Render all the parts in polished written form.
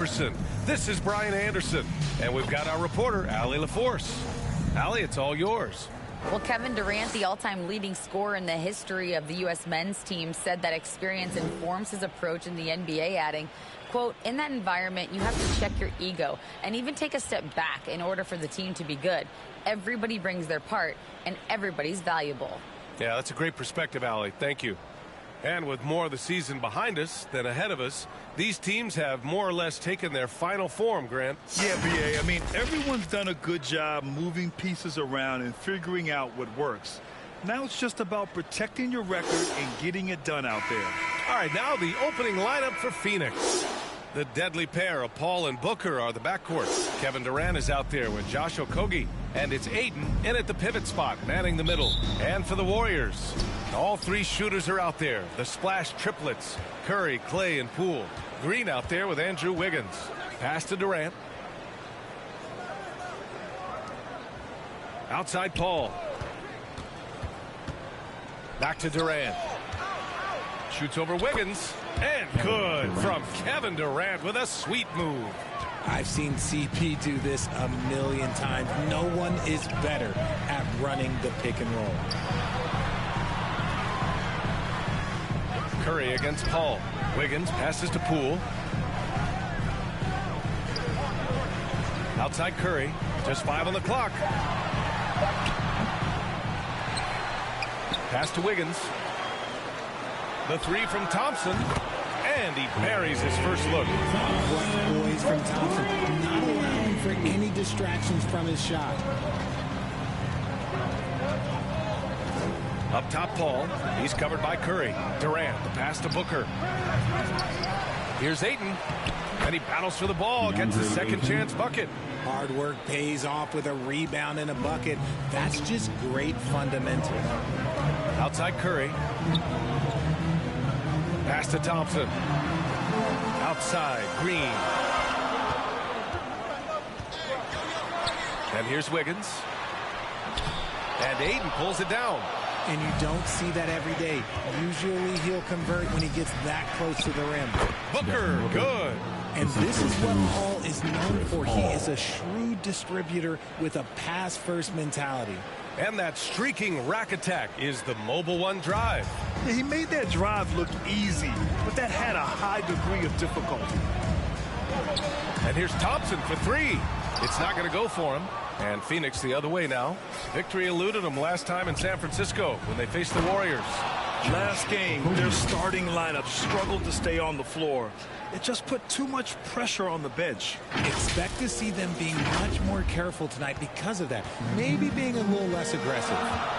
This is Brian Anderson, and we've got our reporter, Allie LaForce. Allie, it's all yours. Well, Kevin Durant, the all-time leading scorer in the history of the U.S. men's team, said that experience informs his approach in the NBA, adding, quote, in that environment, you have to check your ego and even take a step back in order for the team to be good. Everybody brings their part, and everybody's valuable. Yeah, that's a great perspective, Allie. Thank you. And with more of the season behind us than ahead of us, these teams have more or less taken their final form, Grant. Yeah, B.A., I mean, everyone's done a good job moving pieces around and figuring out what works. Now it's just about protecting your record and getting it done out there. All right, now the opening lineup for Phoenix. The deadly pair of Paul and Booker are the backcourts. Kevin Durant is out there with Josh Okogie. And it's Ayton in at the pivot spot, manning the middle. And for the Warriors, all three shooters are out there. The splash triplets, Curry, Clay, and Poole. Green out there with Andrew Wiggins. Pass to Durant. Outside Paul. Back to Durant. Shoots over Wiggins. And good from Kevin Durant with a sweet move. I've seen CP do this a million times. No one is better at running the pick and roll. Curry against Paul. Wiggins passes to Poole. Outside Curry. Just 5 on the clock. Pass to Wiggins. The three from Thompson. And he buries his first look. What poise from Thompson. Not allowing for any distractions from his shot. Up top, Paul. He's covered by Curry. Durant, the pass to Booker. Here's Ayton. And he battles for the ball, gets his second chance bucket. Hard work pays off with a rebound and a bucket. That's just great fundamentals. Outside Curry. Pass to Thompson. Outside, Green. And here's Wiggins. And Ayton pulls it down. And you don't see that every day. Usually he'll convert when he gets that close to the rim. Booker, good. And this is what Paul is known for. He is a shrewd distributor with a pass-first mentality. And that streaking rack attack is the Mobile One drive. Yeah, he made that drive look easy, but that had a high degree of difficulty. And here's Thompson for three. It's not going to go for him. And Phoenix the other way now. Victory eluded them last time in San Francisco when they faced the Warriors. Last game, their starting lineup struggled to stay on the floor. It just put too much pressure on the bench. Expect to see them being much more careful tonight because of that. Maybe being a little less aggressive.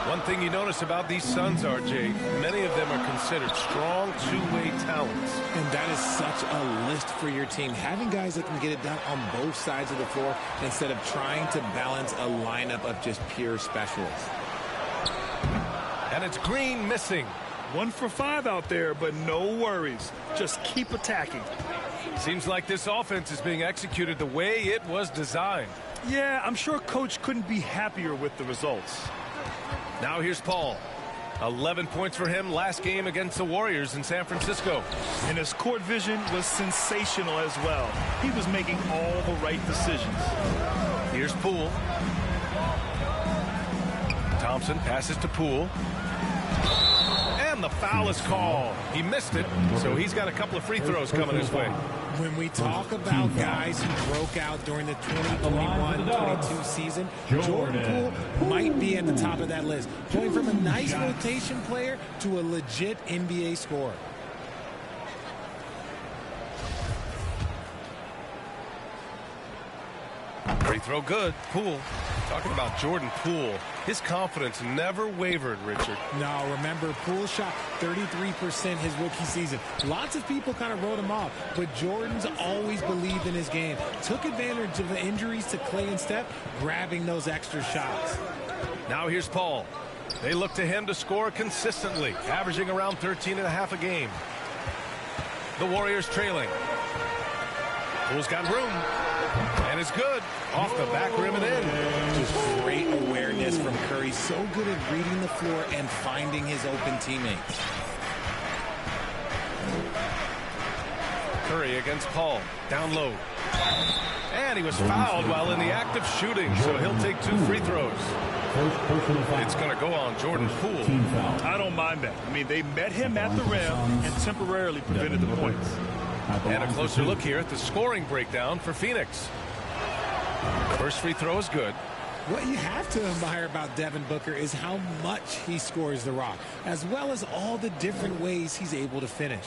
One thing you notice about these Suns, RJ, many of them are considered strong two-way talents. And that is such a list for your team. Having guys that can get it done on both sides of the floor instead of trying to balance a lineup of just pure specialists. And it's Green missing. 1 for 5 out there, but no worries. Just keep attacking. Seems like this offense is being executed the way it was designed. Yeah, I'm sure Coach couldn't be happier with the results. Now here's Paul. 11 points for him last game against the Warriors in San Francisco. And his court vision was sensational as well. He was making all the right decisions. Here's Poole. Thompson passes to Poole. And the foul is called. He missed it, so he's got a couple of free throws coming his way. When we talk about guys who broke out during the 2021-22 season, Jordan Poole might be at the top of that list, going from a nice rotation player to a legit NBA scorer. Free throw good. Poole. Talking about Jordan Poole. His confidence never wavered, Richard. No, remember, Poole shot 33% his rookie season. Lots of people kind of wrote him off, but Jordan's always believed in his game. Took advantage of the injuries to Clay and Steph, grabbing those extra shots. Now here's Paul. They look to him to score consistently, averaging around 13.5 a game. The Warriors trailing. Poole's got room. And it's good. Off the back rim and in. Just great awareness from Curry. So good at reading the floor and finding his open teammates. Curry against Paul. Down low. And he was fouled while in the act of shooting, so he'll take 2 free throws. It's going to go on Jordan Poole. I don't mind that. I mean, they met him at the rim and temporarily prevented the points. And a closer look here at the scoring breakdown for Phoenix. First free throw is good. What you have to admire about Devin Booker is how much he scores the rock, as well as all the different ways he's able to finish.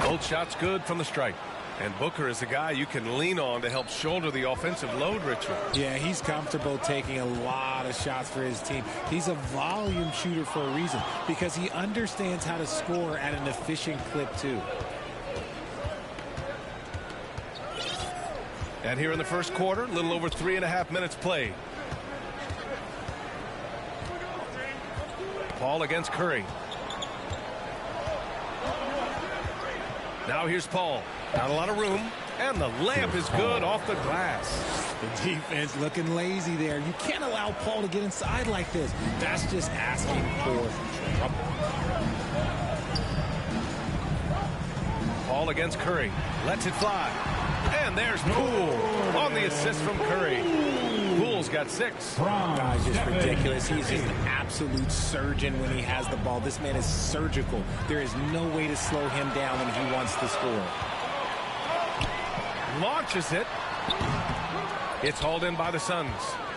Both shots good from the stripe. And Booker is a guy you can lean on to help shoulder the offensive load, Richard. Yeah, he's comfortable taking a lot of shots for his team. He's a volume shooter for a reason, because he understands how to score at an efficient clip, too. And here in the first quarter, a little over 3.5 minutes played. Paul against Curry. Now here's Paul. Not a lot of room. And the layup is good off the glass. The defense looking lazy there. You can't allow Paul to get inside like this. That's just asking for trouble. Paul against Curry. Lets it fly. And there's Poole on the assist from Curry. Poole's got 6. Guy's just ridiculous. He's just an absolute surgeon when he has the ball. This man is surgical. There is no way to slow him down when he wants to score. Launches it. It's hauled in by the Suns.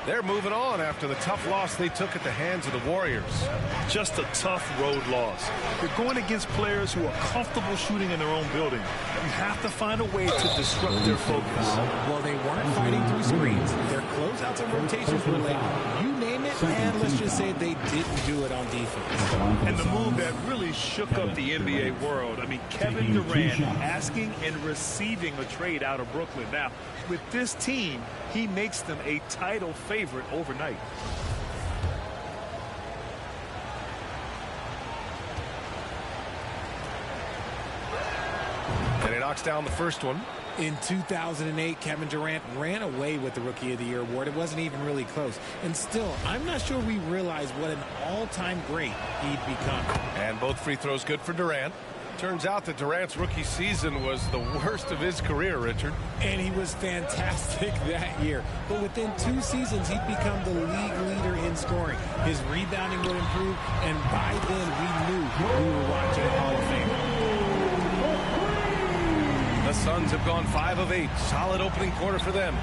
They're moving on after the tough loss they took at the hands of the Warriors. Just a tough road loss. You're going against players who are comfortable shooting in their own building. You have to find a way to disrupt their focus. Well, they weren't fighting through screens. Their closeouts and rotations were late. You name it, and let's just say they didn't do it on defense. And the move that really shook up the NBA world. I mean, Kevin Durant asking and receiving a trade out of Brooklyn. Now, with this team, he makes them a title favorite overnight. And he knocks down the first one. In 2008, Kevin Durant ran away with the Rookie of the Year award. It wasn't even really close. And still, I'm not sure we realize what an all-time great he'd become. And both free throws good for Durant. Turns out that Durant's rookie season was the worst of his career, Richard. And he was fantastic that year. But within 2 seasons, he'd become the league leader in scoring. His rebounding would improve, and by then we knew we were watching a Hall of Famer. The Suns have gone 5 of 8. Solid opening quarter for them.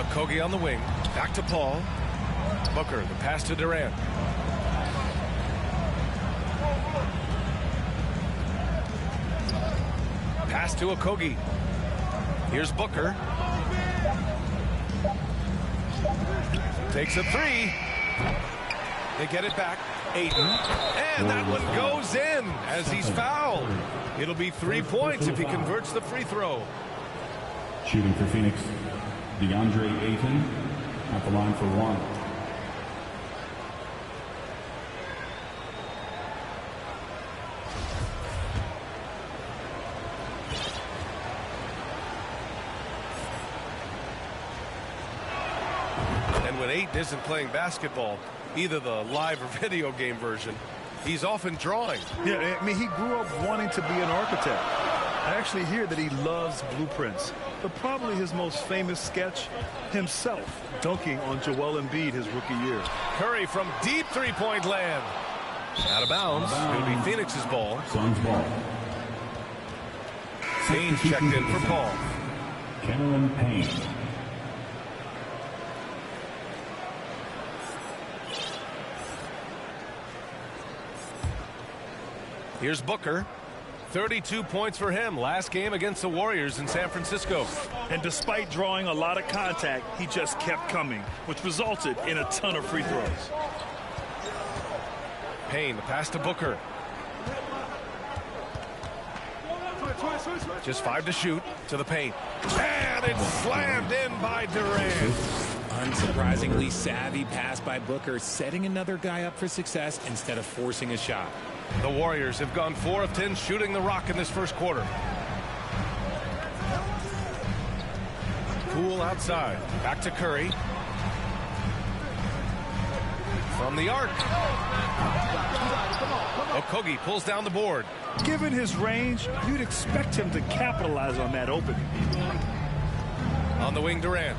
Okogie on the wing. Back to Paul. Booker, the pass to Durant. Pass to Okogie. Here's Booker. Takes a 3. They get it back. Ayton. And that one goes in as he's fouled. It'll be 3 points if he converts the free throw. Shooting for Phoenix, DeAndre Ayton at the line for 1. And when Ayton isn't playing basketball, either the live or video game version, he's often drawing. Yeah, I mean, he grew up wanting to be an architect. I actually hear that he loves blueprints. But probably his most famous sketch, himself dunking on Joel Embiid his rookie year. Curry from deep three-point land. Out of bounds. It'll be Phoenix's ball. Suns ball. Payne's checked in for Paul. Cameron Payne. Here's Booker. 32 points for him last game against the Warriors in San Francisco. And despite drawing a lot of contact, he just kept coming, which resulted in a ton of free throws. Payne, the pass to Booker. Just 5 to shoot to the paint. And it's slammed in by Durant. Unsurprisingly savvy pass by Booker, setting another guy up for success instead of forcing a shot. The Warriors have gone 4 of 10 shooting the rock in this first quarter. Poole Poole outside. Back to Curry. From the arc. Okogie pulls down the board. Given his range, you'd expect him to capitalize on that opening. On the wing, Durant.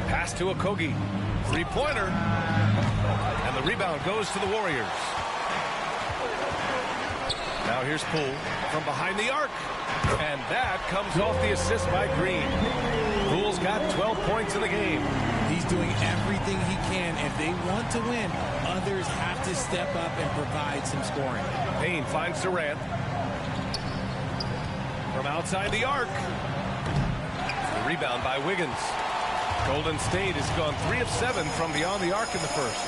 Pass to Okogie. Three-pointer. And the rebound goes to the Warriors. Now here's Poole from behind the arc. And that comes off the assist by Green. Poole's got 12 points in the game. He's doing everything he can. If they want to win, others have to step up and provide some scoring. Payne finds Durant. From outside the arc. The rebound by Wiggins. Golden State has gone 3 of 7 from beyond the arc in the first.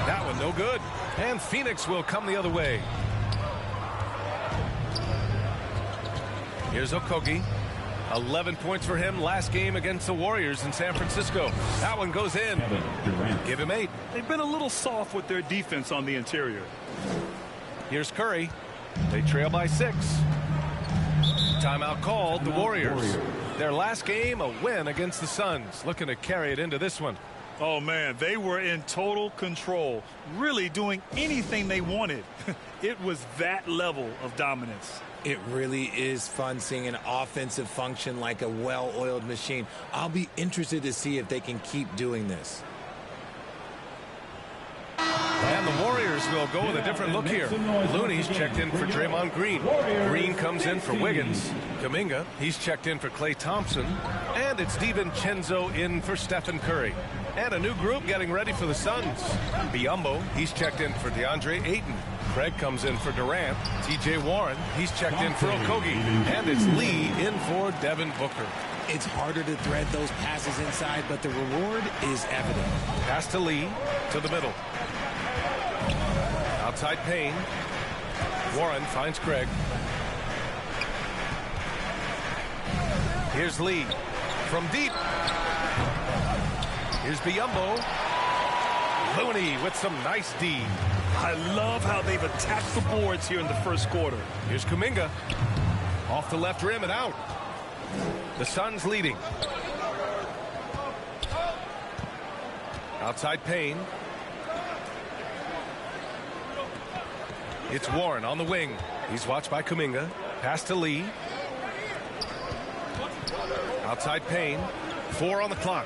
That one no good. And Phoenix will come the other way. Here's Okogie. 11 points for him last game against the Warriors in San Francisco. That one goes in. Give him 8. They've been a little soft with their defense on the interior. Here's Curry. They trail by 6. Timeout called, the Warriors. Their last game, a win against the Suns. Looking to carry it into this one. Oh, man, they were in total control, really doing anything they wanted. It was that level of dominance. It really is fun seeing an offensive function like a well-oiled machine. I'll be interested to see if they can keep doing this. And the Warriors will go with a different look here. Looney's checked in for Draymond Green. Green comes in for Wiggins. Kuminga, he's checked in for Klay Thompson. And it's DiVincenzo in for Stephen Curry. And a new group getting ready for the Suns. Biyombo, he's checked in for DeAndre Ayton. Craig comes in for Durant. TJ Warren, he's checked in for Okogie. And it's Lee in for Devin Booker. It's harder to thread those passes inside, but the reward is evident. Pass to Lee, to the middle. Outside Payne. Warren finds Craig. Here's Lee from deep. Here's Biyombo. Looney with some nice D. I love how they've attacked the boards here in the first quarter. Here's Kuminga. Off the left rim and out. The Suns leading. Outside Payne. It's Warren on the wing. He's watched by Kuminga. Pass to Lee. Outside Payne. 4 on the clock.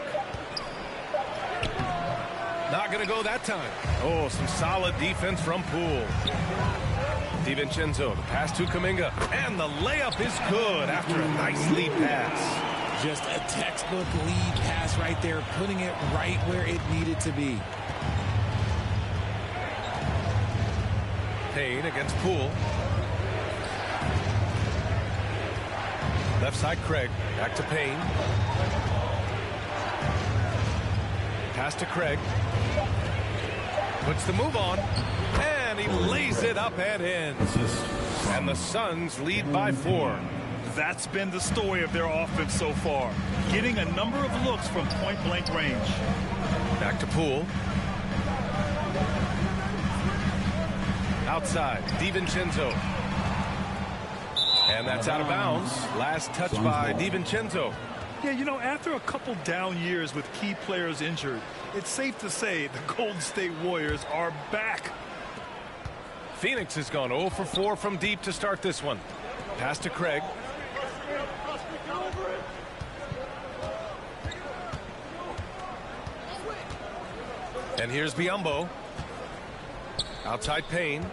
Not going to go that time. Oh, some solid defense from Poole. DiVincenzo, the pass to Kuminga. And the layup is good after a nice lead pass. Just a textbook lead pass right there, putting it right where it needed to be. Payne against Poole. Left side Craig. Back to Payne. Pass to Craig. Puts the move on. And he lays it up and in. And the Suns lead by 4. That's been the story of their offense so far. Getting a number of looks from point-blank range. Back to Poole. Outside, DiVincenzo. And that's out of bounds. Last touch by DiVincenzo. Yeah, you know, after a couple down years with key players injured, it's safe to say the Golden State Warriors are back. Phoenix has gone 0 for 4 from deep to start this one. Pass to Craig. And here's Biyombo. Outside Payne.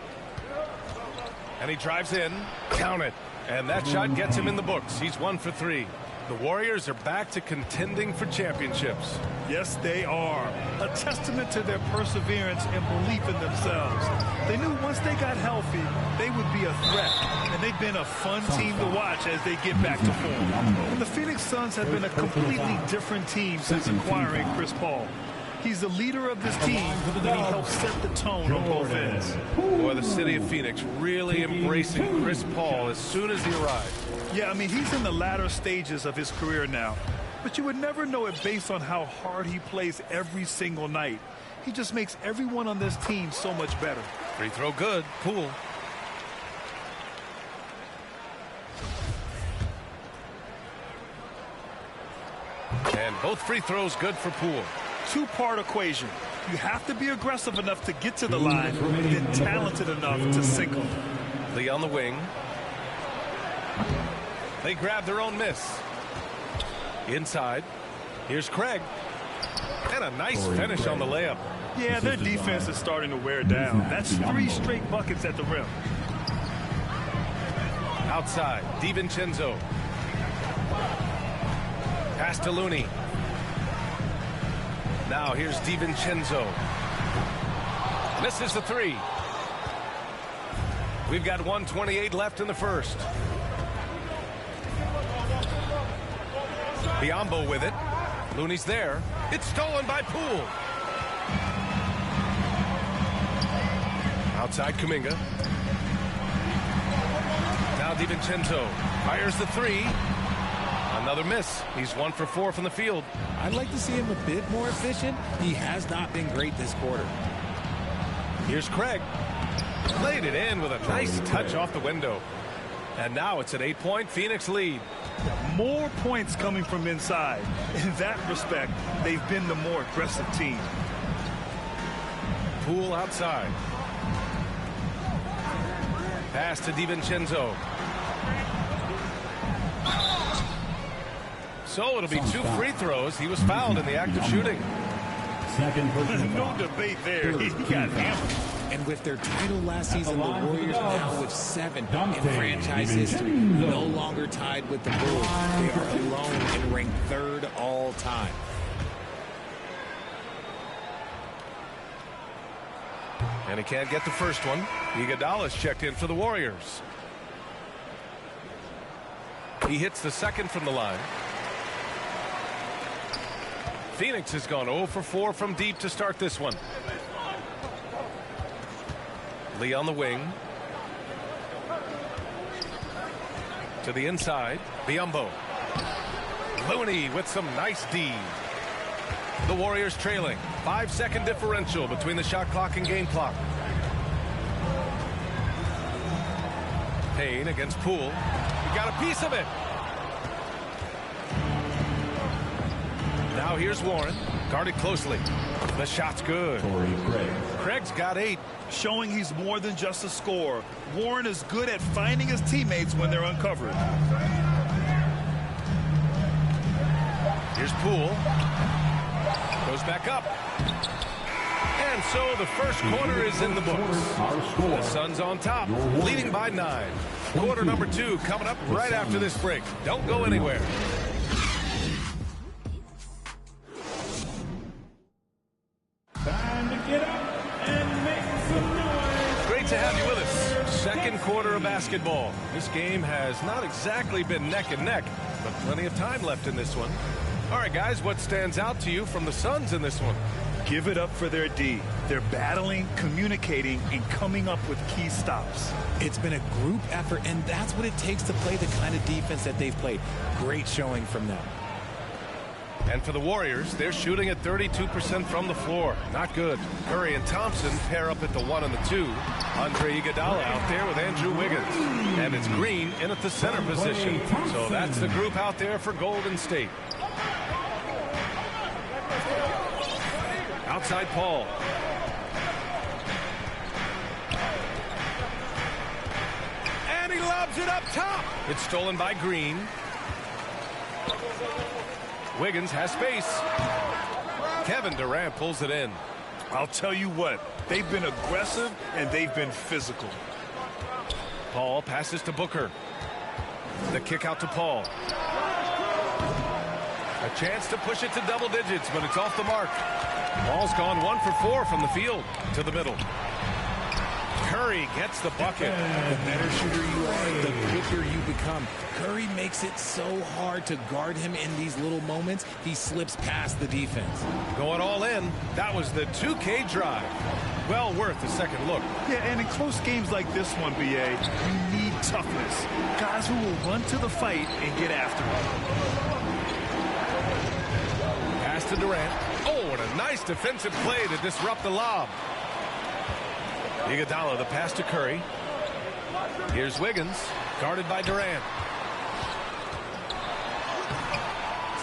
And he drives in. Count it. And that shot gets him in the books. He's 1 for 3. The Warriors are back to contending for championships. Yes, they are. A testament to their perseverance and belief in themselves. They knew once they got healthy, they would be a threat. And they've been a fun team to watch as they get back to form. And the Phoenix Suns have been a completely different team since acquiring Chris Paul. He's the leader of this team, and he helps set the tone on both ends. Boy, the city of Phoenix really embracing Chris Paul as soon as he arrived. Yeah, I mean, he's in the latter stages of his career now. But you would never know it based on how hard he plays every single night. He just makes everyone on this team so much better. Free throw good. Poole. And both free throws good for Poole. Two-part equation. You have to be aggressive enough to get to the line and talented enough to sink them. Lee on the wing. They grab their own miss. Inside. Here's Craig. And a nice finish on the layup. Yeah, their defense is starting to wear down. That's 3 straight buckets at the rim. Outside, DiVincenzo. Pass to Looney. Now here's DiVincenzo. Misses the 3. We've got 1:28 left in the first. Biyombo with it. Looney's there. It's stolen by Poole. Outside Kuminga. Now DiVincenzo fires the 3. Another miss. He's 1 for 4 from the field. I'd like to see him a bit more efficient. He has not been great this quarter. Here's Craig. Laid it in with a nice touch off the window. And now it's an 8-point Phoenix lead. More points coming from inside. In that respect, they've been the more aggressive team. Poole outside. Pass to DiVincenzo. So it'll be 2 free throws. He was fouled in the act of shooting. No debate there. He got hammered. And with their title last season, the Warriors now with 7 in franchise history, no longer tied with the Bulls. They are alone and ranked 3rd all time. And he can't get the first one. Iguodala's checked in for the Warriors. He hits the second from the line. Phoenix has gone 0 for 4 from deep to start this one. Lee on the wing. To the inside. Biyombo. Looney with some nice D. The Warriors trailing. 5-second differential between the shot clock and game clock. Payne against Poole. He got a piece of it. Now here's Warren. Guarded closely. The shot's good. Craig's got 8. Showing he's more than just a scorer. Warren is good at finding his teammates when they're uncovered. Here's Poole. Goes back up. And so the first quarter is in the books. The Suns on top, leading by 9. Quarter number 2 coming up right after this break. Don't go anywhere. Time to get up and make some noise. Great to have you with us. Second quarter of basketball. This game has not exactly been neck and neck, but plenty of time left in this one. All right, guys, what stands out to you from the Suns in this one? Give it up for their D. They're battling, communicating, and coming up with key stops. It's been a group effort, and that's what it takes to play the kind of defense that they've played. Great showing from them. And for the Warriors, they're shooting at 32% from the floor. Not good. Curry and Thompson pair up at the 1 and the 2. Andre Iguodala out there with Andrew Wiggins. And it's Green in at the center position. So that's the group out there for Golden State. Outside Paul. And he lobs it up top. It's stolen by Green. Wiggins has space. Kevin Durant pulls it in. I'll tell you what, they've been aggressive and they've been physical. Paul passes to Booker. The kick out to Paul. A chance to push it to double digits, but it's off the mark. Paul's gone 1 for 4 from the field to the middle. Curry gets the bucket. The better shooter you are, the quicker you become. Curry makes it so hard to guard him in these little moments. He slips past the defense. Going all in. That was the 2K drive. Well worth a second look. Yeah, and in close games like this one, BA, you need toughness. Guys who will run to the fight and get after it. Pass to Durant. Oh, and a nice defensive play to disrupt the lob. Iguodala, the pass to Curry. Here's Wiggins, guarded by Durant.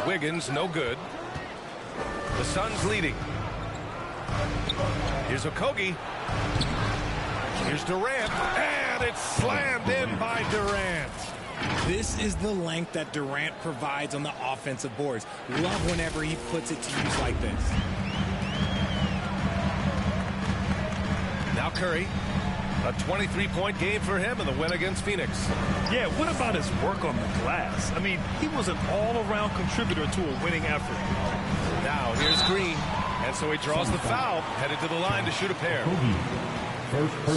Wiggins, no good. The Suns leading. Here's Okogie. Here's Durant, and it's slammed in by Durant. This is the length that Durant provides on the offensive boards. Love whenever he puts it to use like this. Now Curry. A 23-point game for him in the win against Phoenix. Yeah, what about his work on the glass? I mean, he was an all-around contributor to a winning effort. Now here's Green. And so he draws the foul, headed to the line to shoot a pair.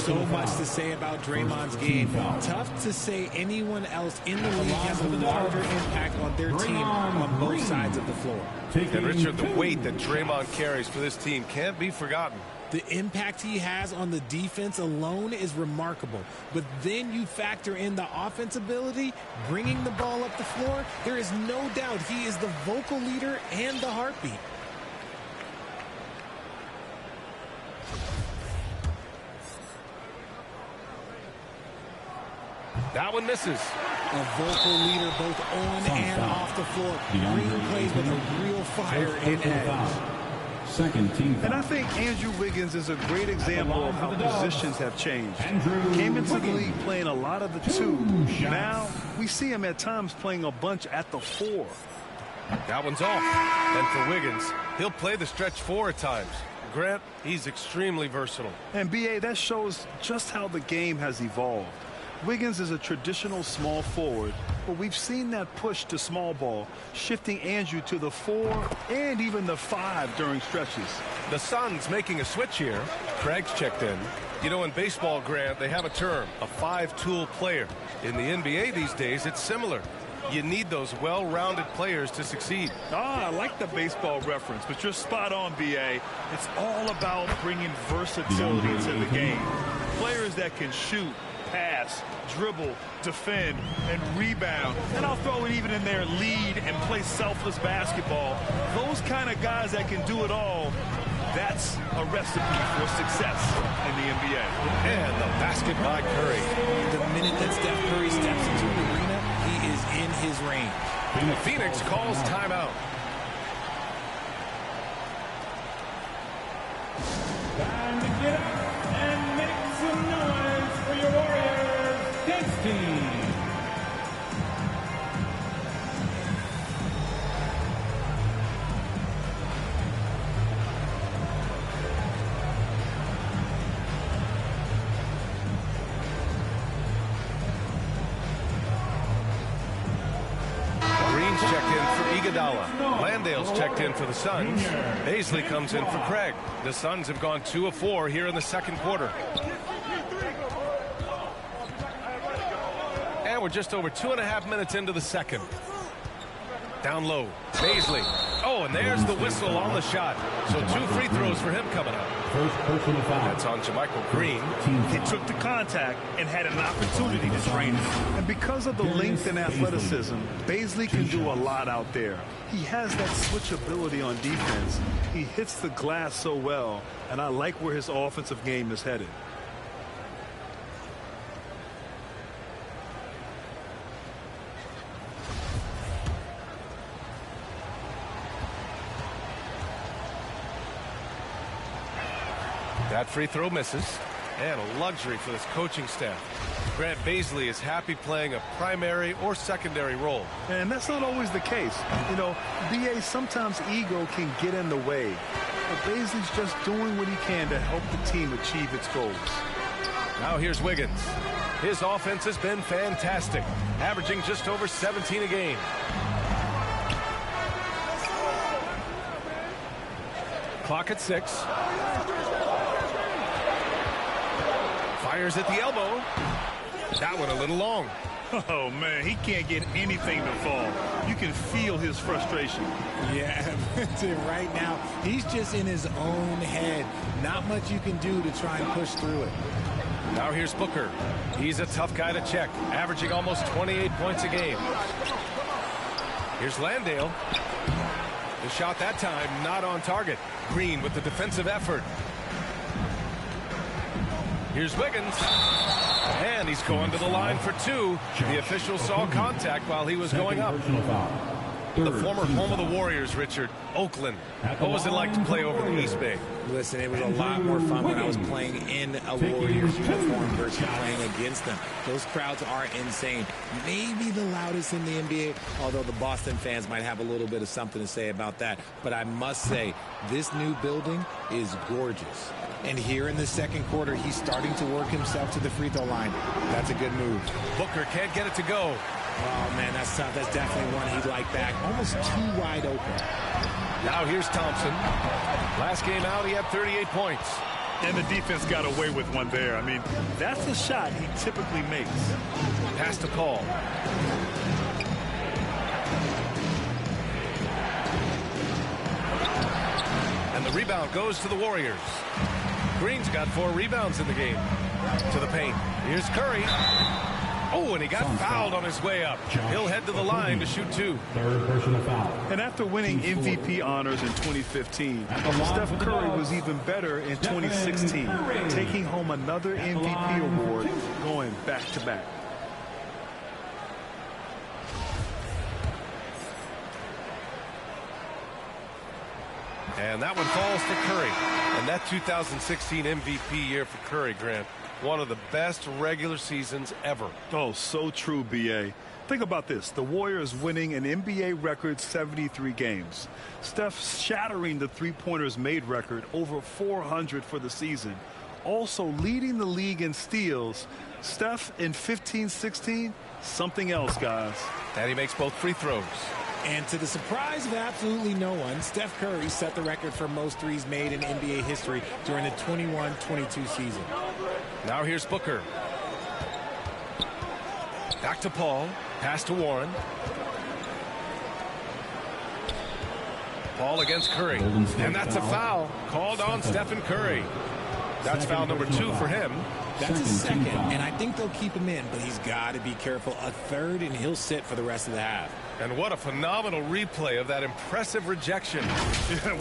So much to say about Draymond's game. Tough to say anyone else in the league has a larger impact on their team on both sides of the floor. And Richard, the weight that Draymond carries for this team can't be forgotten. The impact he has on the defense alone is remarkable. But then you factor in the offense ability, bringing the ball up the floor. There is no doubt he is the vocal leader and the heartbeat. That one misses. A vocal leader both on and off the floor. Green plays with a real fire and edge. Second team foul. And I think Andrew Wiggins is a great example of how positions have changed. Came into the league playing a lot of the two. Now we see him at times playing a bunch at the four. That one's off. And for Wiggins, he'll play the stretch four at times. Grant, he's extremely versatile. And B.A., that shows just how the game has evolved. Wiggins is a traditional small forward, but we've seen that push to small ball, shifting Andrew to the 4 and even the 5 during stretches. The Suns making a switch here. Craig's checked in. You know, in baseball, Grant, they have a term, a 5-tool player. In the NBA these days, it's similar. You need those well-rounded players to succeed. I like the baseball reference, but you're spot on, B.A. It's all about bringing versatility to the game. Players that can shoot, pass, dribble, defend, and rebound. And I'll throw it even in there, lead and play selfless basketball. Those kind of guys that can do it all, that's a recipe for success in the NBA. And the basket by Curry. The minute that Steph Curry steps into the arena, he is in his range. Phoenix calls timeout. Time to get up and make some noise for your Warriors dance team. Green's checked in for Iguodala. Landale's checked in for the Suns. Baisley comes in for Craig. The Suns have gone 2 of 4 here in the second quarter. And we're just over 2.5 minutes into the second. Down low, Baisley. Oh, and there's the whistle on the shot. So 2 free throws for him coming up. First personal foul. That's on JaMychal Green. He took the contact and had an opportunity to train it. And because of the length and athleticism, Baisley can do a lot out there. He has that switchability on defense. He hits the glass so well, and I like where his offensive game is headed. That free throw misses. And a luxury for this coaching staff. Grant Baisley is happy playing a primary or secondary role. And that's not always the case. You know, B.A., sometimes ego can get in the way. But Baisley's just doing what he can to help the team achieve its goals. Now here's Wiggins. His offense has been fantastic, averaging just over 17 a game. Clock at 6. Fires at the elbow. That one a little long. Oh, man, he can't get anything to fall. You can feel his frustration. Yeah, right now, he's just in his own head. Not much you can do to try and push through it. Now here's Booker. He's a tough guy to check, averaging almost 28 points a game. Here's Landale. The shot that time not on target. Green with the defensive effort. Here's Wiggins. And he's going to the line for two. The official saw contact while he was going up. The former home of the Warriors, Richard, Oakland. What was it like to play over the East Bay? Listen, it was a lot more fun when I was playing in a Warriors uniform versus playing against them. Those crowds are insane. Maybe the loudest in the NBA, although the Boston fans might have a little bit of something to say about that. But I must say, this new building is gorgeous. And here in the second quarter, he's starting to work himself to the free throw line. That's a good move. Booker can't get it to go. Oh, man, that's tough. That's definitely one he'd like back. Almost too wide open. Now here's Thompson. Last game out, he had 38 points. And the defense got away with one there. I mean, that's a shot he typically makes. Pass to Paul. And the rebound goes to the Warriors. Green's got 4 rebounds in the game. To the paint. Here's Curry. Oh, and he got fouled on his way up. He'll head to the line to shoot 2. Third personal foul. And after winning MVP honors in 2015, Steph Curry was even better in 2016, taking home another MVP award, going back-to-back. And that one falls for Curry. And that 2016 MVP year for Curry, Grant. One of the best regular seasons ever. Oh, so true, B.A. Think about this. The Warriors winning an NBA record 73 games. Steph shattering the three-pointers made record, over 400 for the season. Also leading the league in steals. Steph in 15-16, something else, guys. And he makes both free throws. And to the surprise of absolutely no one, Steph Curry set the record for most threes made in NBA history during the 21-22 season. Now here's Booker. Back to Paul. Pass to Warren. Paul against Curry. And that's a foul called on Stephen Curry. That's foul number 2 for him. That's his second, and I think they'll keep him in, but he's got to be careful. A third, and he'll sit for the rest of the half. And what a phenomenal replay of that impressive rejection.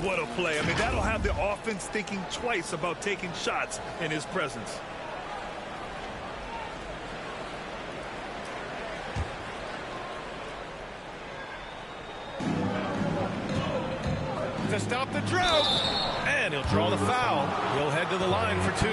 What a play. I mean, that'll have the offense thinking twice about taking shots in his presence. To stop the drought. And he'll draw the foul. He'll head to the line for 2.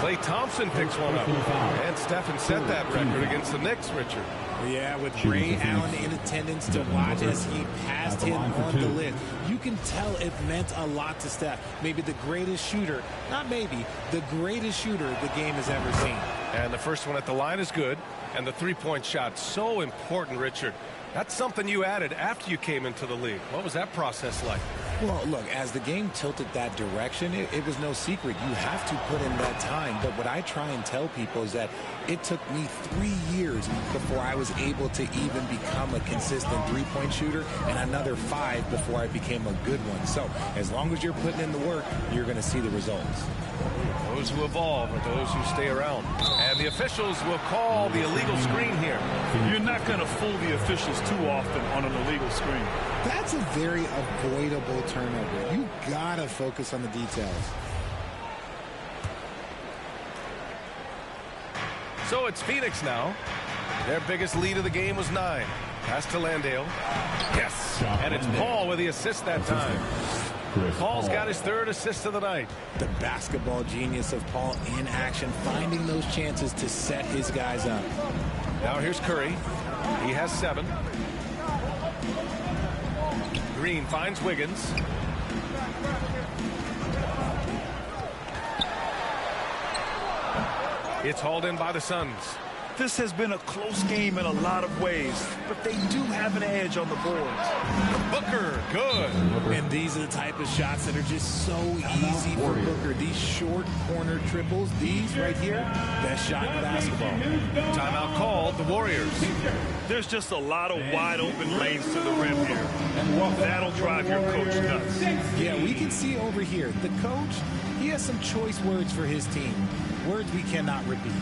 Klay Thompson picks one up. And Stephen set that record against the Knicks, Richard. Yeah, with Ray Allen in attendance to watch as he passed him on the lift. You can tell it meant a lot to Steph. Maybe the greatest shooter, not maybe, the greatest shooter the game has ever seen. And the first one at the line is good. And the three-point shot, so important, Richard. That's something you added after you came into the league. What was that process like? Well, look, as the game tilted that direction, it was no secret. You have to put in that time. But what I try and tell people is that it took me 3 years before I was able to even become a consistent three-point shooter, and another 5 before I became a good one. So as long as you're putting in the work, you're going to see the results. Those who evolve are those who stay around. And the officials will call the illegal screen here. You're not going to fool the officials too often on an illegal screen. That's a very avoidable turnover. You got to focus on the details. So it's Phoenix now. Their biggest lead of the game was 9. Pass to Landale. Yes. And it's Paul with the assist that time. Paul's got his 3rd assist of the night. The basketball genius of Paul in action, finding those chances to set his guys up. Now here's Curry. He has 7. Green finds Wiggins. It's hauled in by the Suns. This has been a close game in a lot of ways, but they do have an edge on the boards. Booker, good. And these are the type of shots that are just so easy for Booker. These short corner triples, these right here, best shot in basketball. Timeout called, the Warriors. There's just a lot of wide open lanes to the rim here. That'll drive your coach nuts. Yeah, we can see over here, the coach, he has some choice words for his team. Words we cannot repeat.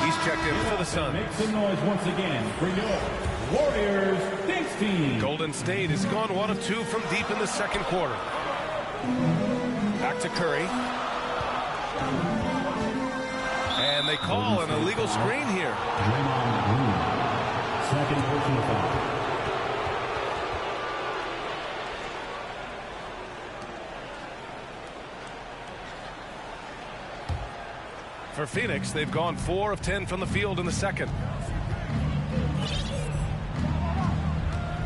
He's checked in for the Suns. Make some noise once again for your Warriors Knicks team. Golden State has gone 1 of 2 from deep in the second quarter. Back to Curry. And they call an illegal screen here. Second personal foul. For Phoenix, they've gone 4 of 10 from the field in the second.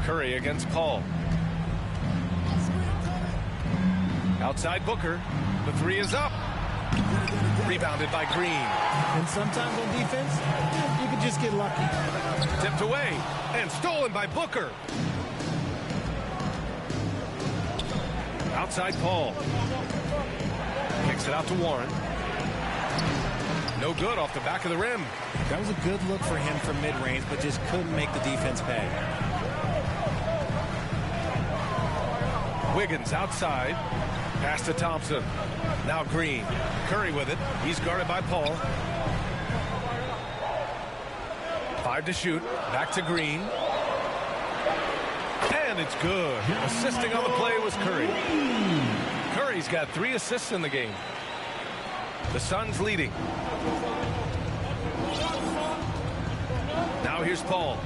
Curry against Paul. Outside Booker. The 3 is up. Rebounded by Green. And sometimes on defense, you can just get lucky. Tipped away and stolen by Booker. Outside Paul. Kicks it out to Warren. No good off the back of the rim. That was a good look for him from mid-range, but just couldn't make the defense pay. Wiggins outside. Pass to Thompson. Now Green. Curry with it. He's guarded by Paul. 5 to shoot. Back to Green. And it's good. Assisting on the play was Curry. Curry's got 3 assists in the game. The Suns leading. Now here's Paul.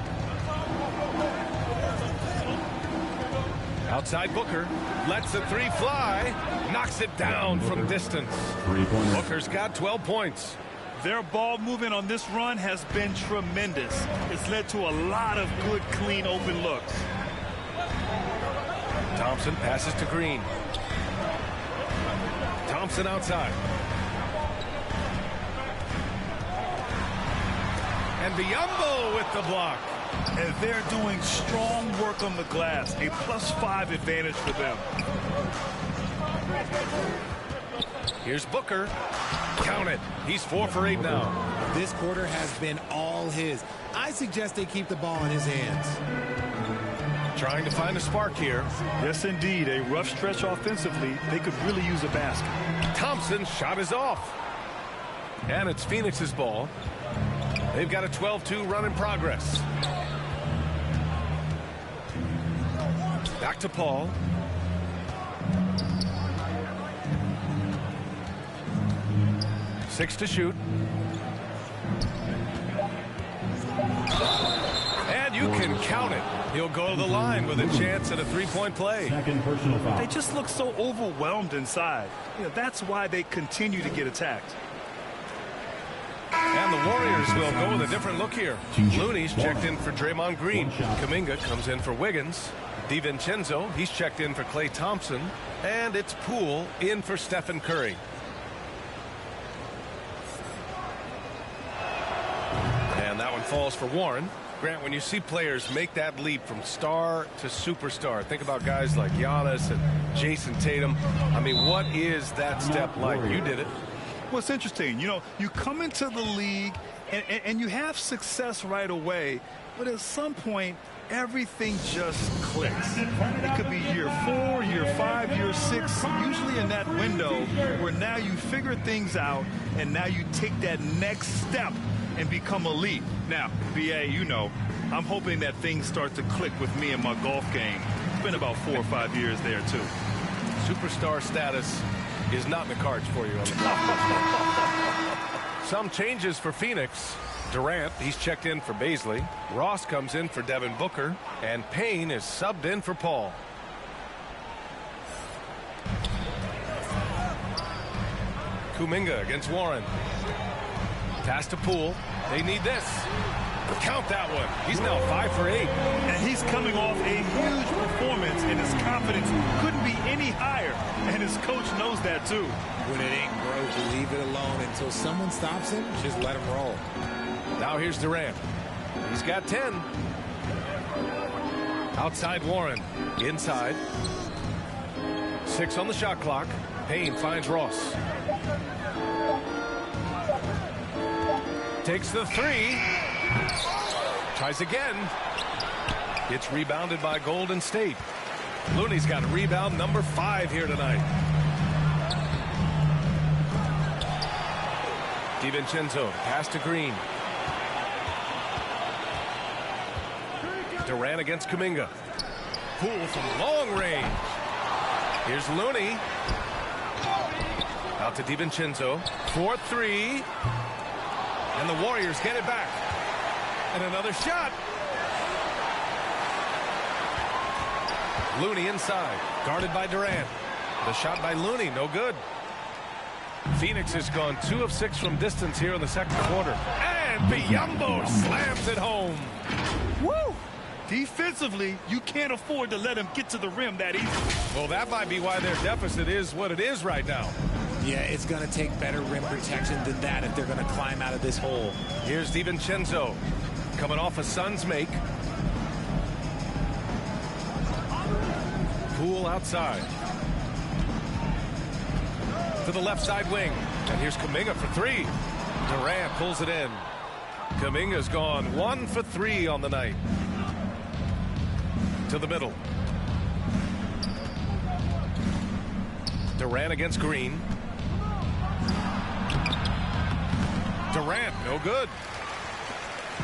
Outside Booker. Lets the 3 fly. Knocks it down from distance. Booker's got 12 points. Their ball movement on this run has been tremendous. It's led to a lot of good, clean, open looks. Thompson passes to Green. Thompson outside. And Biyombo with the block. And they're doing strong work on the glass. A +5 advantage for them. Here's Booker. Count it. He's 4 for 8 now. This quarter has been all his. I suggest they keep the ball in his hands. Trying to find a spark here. Yes, indeed. A rough stretch offensively. They could really use a basket. Thompson's shot is off. And it's Phoenix's ball. They've got a 12-2 run in progress. Back to Paul. Six to shoot. And you can count it. He'll go to the line with a chance at a 3-point play. Second personal foul. They just look so overwhelmed inside. You know, that's why they continue to get attacked. And the Warriors will go with a different look here. Looney's checked in for Draymond Green. Kuminga comes in for Wiggins. DiVincenzo, he's checked in for Klay Thompson. And it's Poole in for Stephen Curry. And that one falls for Warren. Grant, when you see players make that leap from star to superstar, think about guys like Giannis and Jason Tatum. I mean, what is that step like? You did it. Well, it's interesting. You know, you come into the league and you have success right away, but at some point, everything just clicks. It could be year 4, year 5, year 6, usually in that window where now you figure things out and now you take that next step and become elite. Now, BA, you know, I'm hoping that things start to click with me in my golf game. It's been about 4 or 5 years there, too. Superstar status is not in the cards for you. Some changes for Phoenix. Durant, he's checked in for Baisley. Ross comes in for Devin Booker. And Payne is subbed in for Paul. Kuminga against Warren. Pass to Poole. They need this. Count that one. He's now 5 for 8. And he's coming off a huge performance, and his confidence couldn't be any higher. And his coach knows that, too. When it ain't broke, leave it alone until someone stops him. Just let him roll. Now here's Durant. He's got 10. Outside Warren. Inside. 6 on the shot clock. Payne finds Ross. Takes the 3. Tries again. It's rebounded by Golden State. Looney's got rebound number 5 here tonight. DiVincenzo, pass to Green. Durant against Kuminga. Poole from long range. Here's Looney. Out to DiVincenzo. 4-3. And the Warriors get it back. And another shot. Looney inside. Guarded by Durant. The shot by Looney, no good. Phoenix has gone 2 of 6 from distance here in the second quarter. And Biyombo slams it home. Woo! Defensively, you can't afford to let him get to the rim that easy. Well, that might be why their deficit is what it is right now. Yeah, it's going to take better rim protection than that if they're going to climb out of this hole. Here's DiVincenzo coming off a Suns make. Poole outside. To the left side wing. And here's Kuminga for 3. Durant pulls it in. Kuminga's gone 1 for 3 on the night. To the middle. Durant against Green. Durant, no good.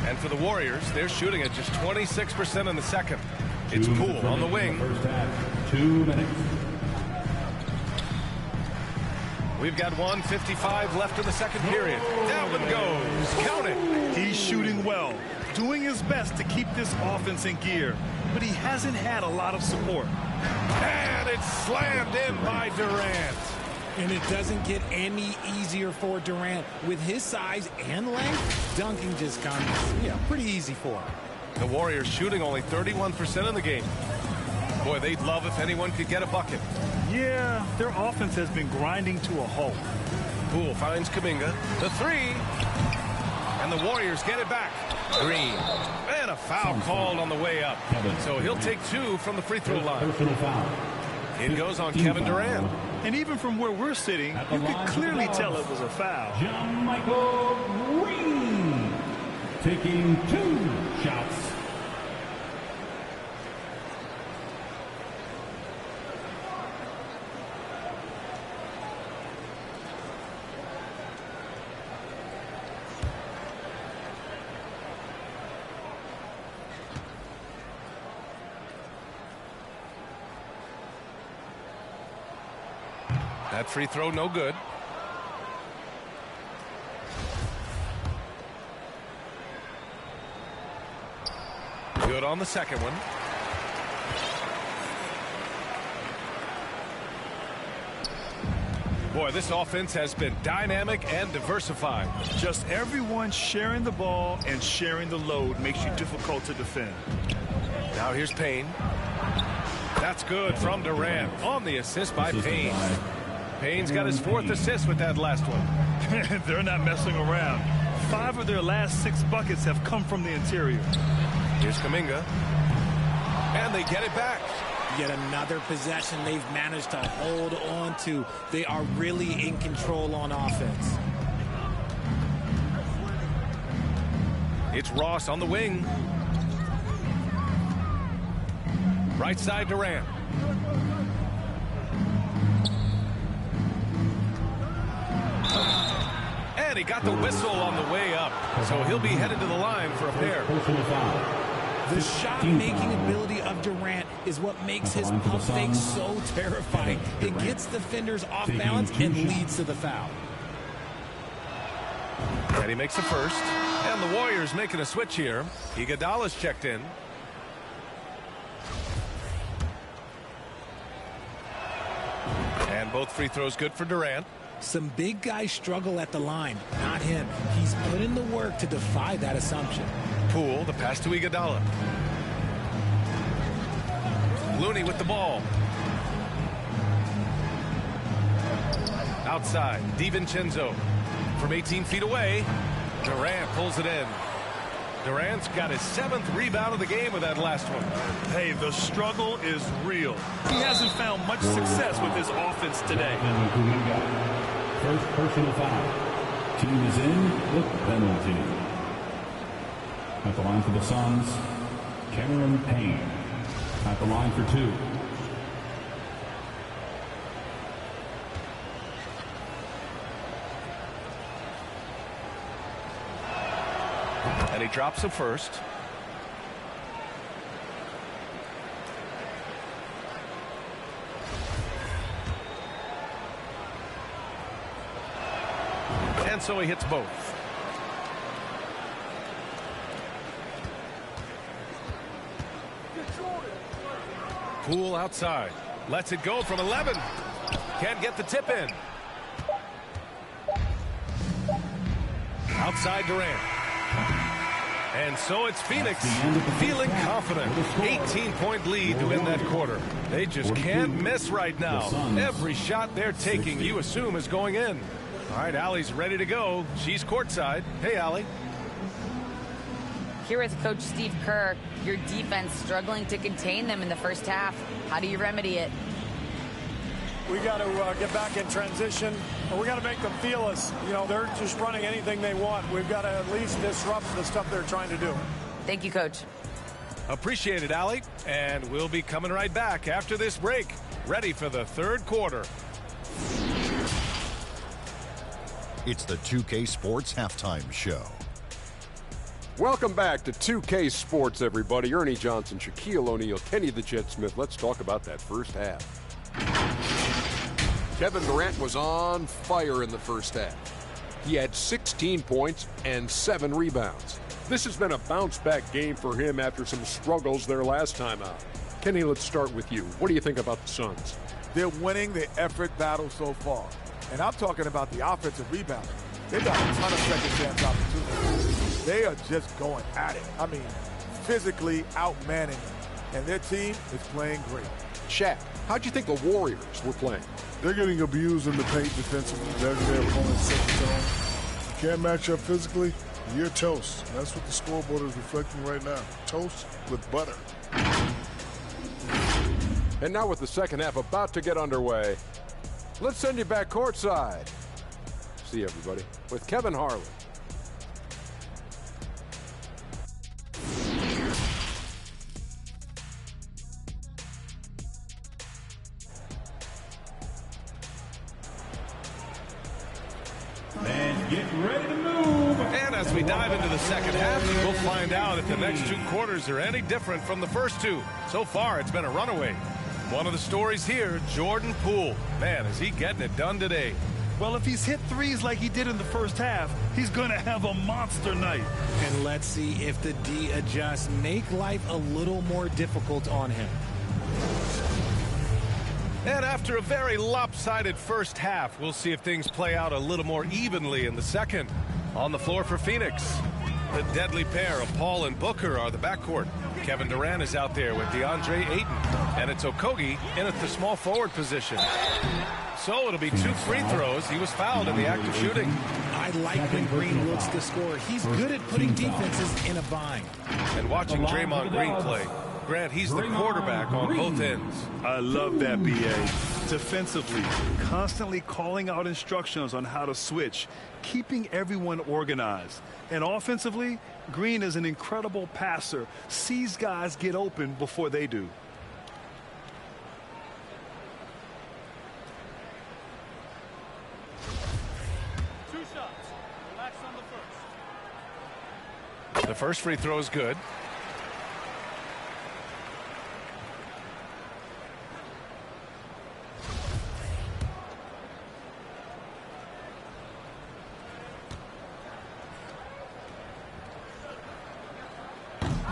And for the Warriors, they're shooting at just 26% in the second. It's Poole on the wing. First half, 2 minutes. We've got 1:55 left in the second period. Down one goes. Count it. He's shooting well, doing his best to keep this offense in gear, but he hasn't had a lot of support. And it's slammed in by Durant. And it doesn't get any easier for Durant. With his size and length, dunking just comes, pretty easy for him. The Warriors shooting only 31% in the game. Boy, they'd love if anyone could get a bucket. Yeah, their offense has been grinding to a halt. Poole finds Kuminga. The 3. And the Warriors get it back. Green. And a foul called on the way up. So he'll take 2 from the free throw line. Personal foul. It goes on Kevin Durant. And even from where we're sitting, you could clearly tell it was a foul. Michael Green taking 2 shots. That free throw, no good. Good on the second one. Boy, this offense has been dynamic and diversified. Just everyone sharing the ball and sharing the load makes you difficult to defend. Now here's Payne. That's good from Durant on the assist by Payne. Payne's got his 4th assist with that last one. They're not messing around. 5 of their last 6 buckets have come from the interior. Here's Kuminga. And they get it back. Yet another possession they've managed to hold on to. They are really in control on offense. It's Ross on the wing. Right side Durant. And he got the whistle on the way up. So he'll be headed to the line for a pair. The shot-making ability of Durant is what makes his pump fake so terrifying. It gets defenders off balance and leads to the foul. And he makes the first. And the Warriors making a switch here. Iguodala's checked in. And both free throws good for Durant. Some big guys struggle at the line. Not him. He's put in the work to defy that assumption. Poole, the pass to Iguodala. Looney with the ball. Outside, DiVincenzo. From 18 feet away, Durant pulls it in. Durant's got his 7th rebound of the game with that last one. Hey, the struggle is real. He hasn't found much success with his offense today. First personal foul. Team is in with penalty. At the line for the Suns, Cameron Payne. At the line for 2. And he drops the first. And so he hits both. Poole outside. Lets it go from 11. Can't get the tip in. Outside Durant. And so it's Phoenix feeling confident. 18-point lead to win that quarter. They just can't miss right now. Every shot they're taking, you assume, is going in. All right, Allie's ready to go. She's courtside. Hey, Allie. Here with Coach Steve Kerr, your defense struggling to contain them in the first half. How do you remedy it? We got to get back in transition, and we got to make them feel us. You know, they're just running anything they want. We've got to at least disrupt the stuff they're trying to do. Thank you, Coach. Appreciate it, Allie. And we'll be coming right back after this break. Ready for the third quarter. It's the 2K Sports Halftime Show. Welcome back to 2K Sports, everybody. Ernie Johnson, Shaquille O'Neal, Kenny the Jet Smith. Let's talk about that first half. Kevin Durant was on fire in the first half. He had 16 points and 7 rebounds. This has been a bounce-back game for him after some struggles their last time out. Kenny, let's start with you. What do you think about the Suns? They're winning the effort battle so far. And I'm talking about the offensive rebounding. They've got a ton of second-chance opportunities. They are just going at it. I mean, physically outmanning them. And their team is playing great. Shaq, how'd you think the Warriors were playing? They're getting abused in the paint defensively. They're their opponent's second zone. You can't match up physically, you're toast. That's what the scoreboard is reflecting right now. Toast with butter. And now with the second half about to get underway, let's send you back courtside. See you, everybody, with Kevin Harlan. And get ready to move. And as we dive into the second half, we'll find out if the next two quarters are any different from the first two. So far, it's been a runaway. One of the stories here, Jordan Poole. Man, is he getting it done today. Well, if he's hit threes like he did in the first half, he's going to have a monster night. And let's see if the D adjusts, make life a little more difficult on him. And after a very lopsided first half, we'll see if things play out a little more evenly in the second. On the floor for Phoenix, the deadly pair of Paul and Booker are the backcourt. Kevin Durant is out there with DeAndre Ayton. And it's Okogie in at the small forward position. So it'll be 2 free throws. He was fouled in the act of shooting. I like when Green looks to score. He's good at putting defenses in a bind. And watching Draymond Green play, Grant, he's the quarterback on both ends. I love that, B.A. Defensively, constantly calling out instructions on how to switch, keeping everyone organized. And offensively, Green is an incredible passer, sees guys get open before they do. The first free throw is good.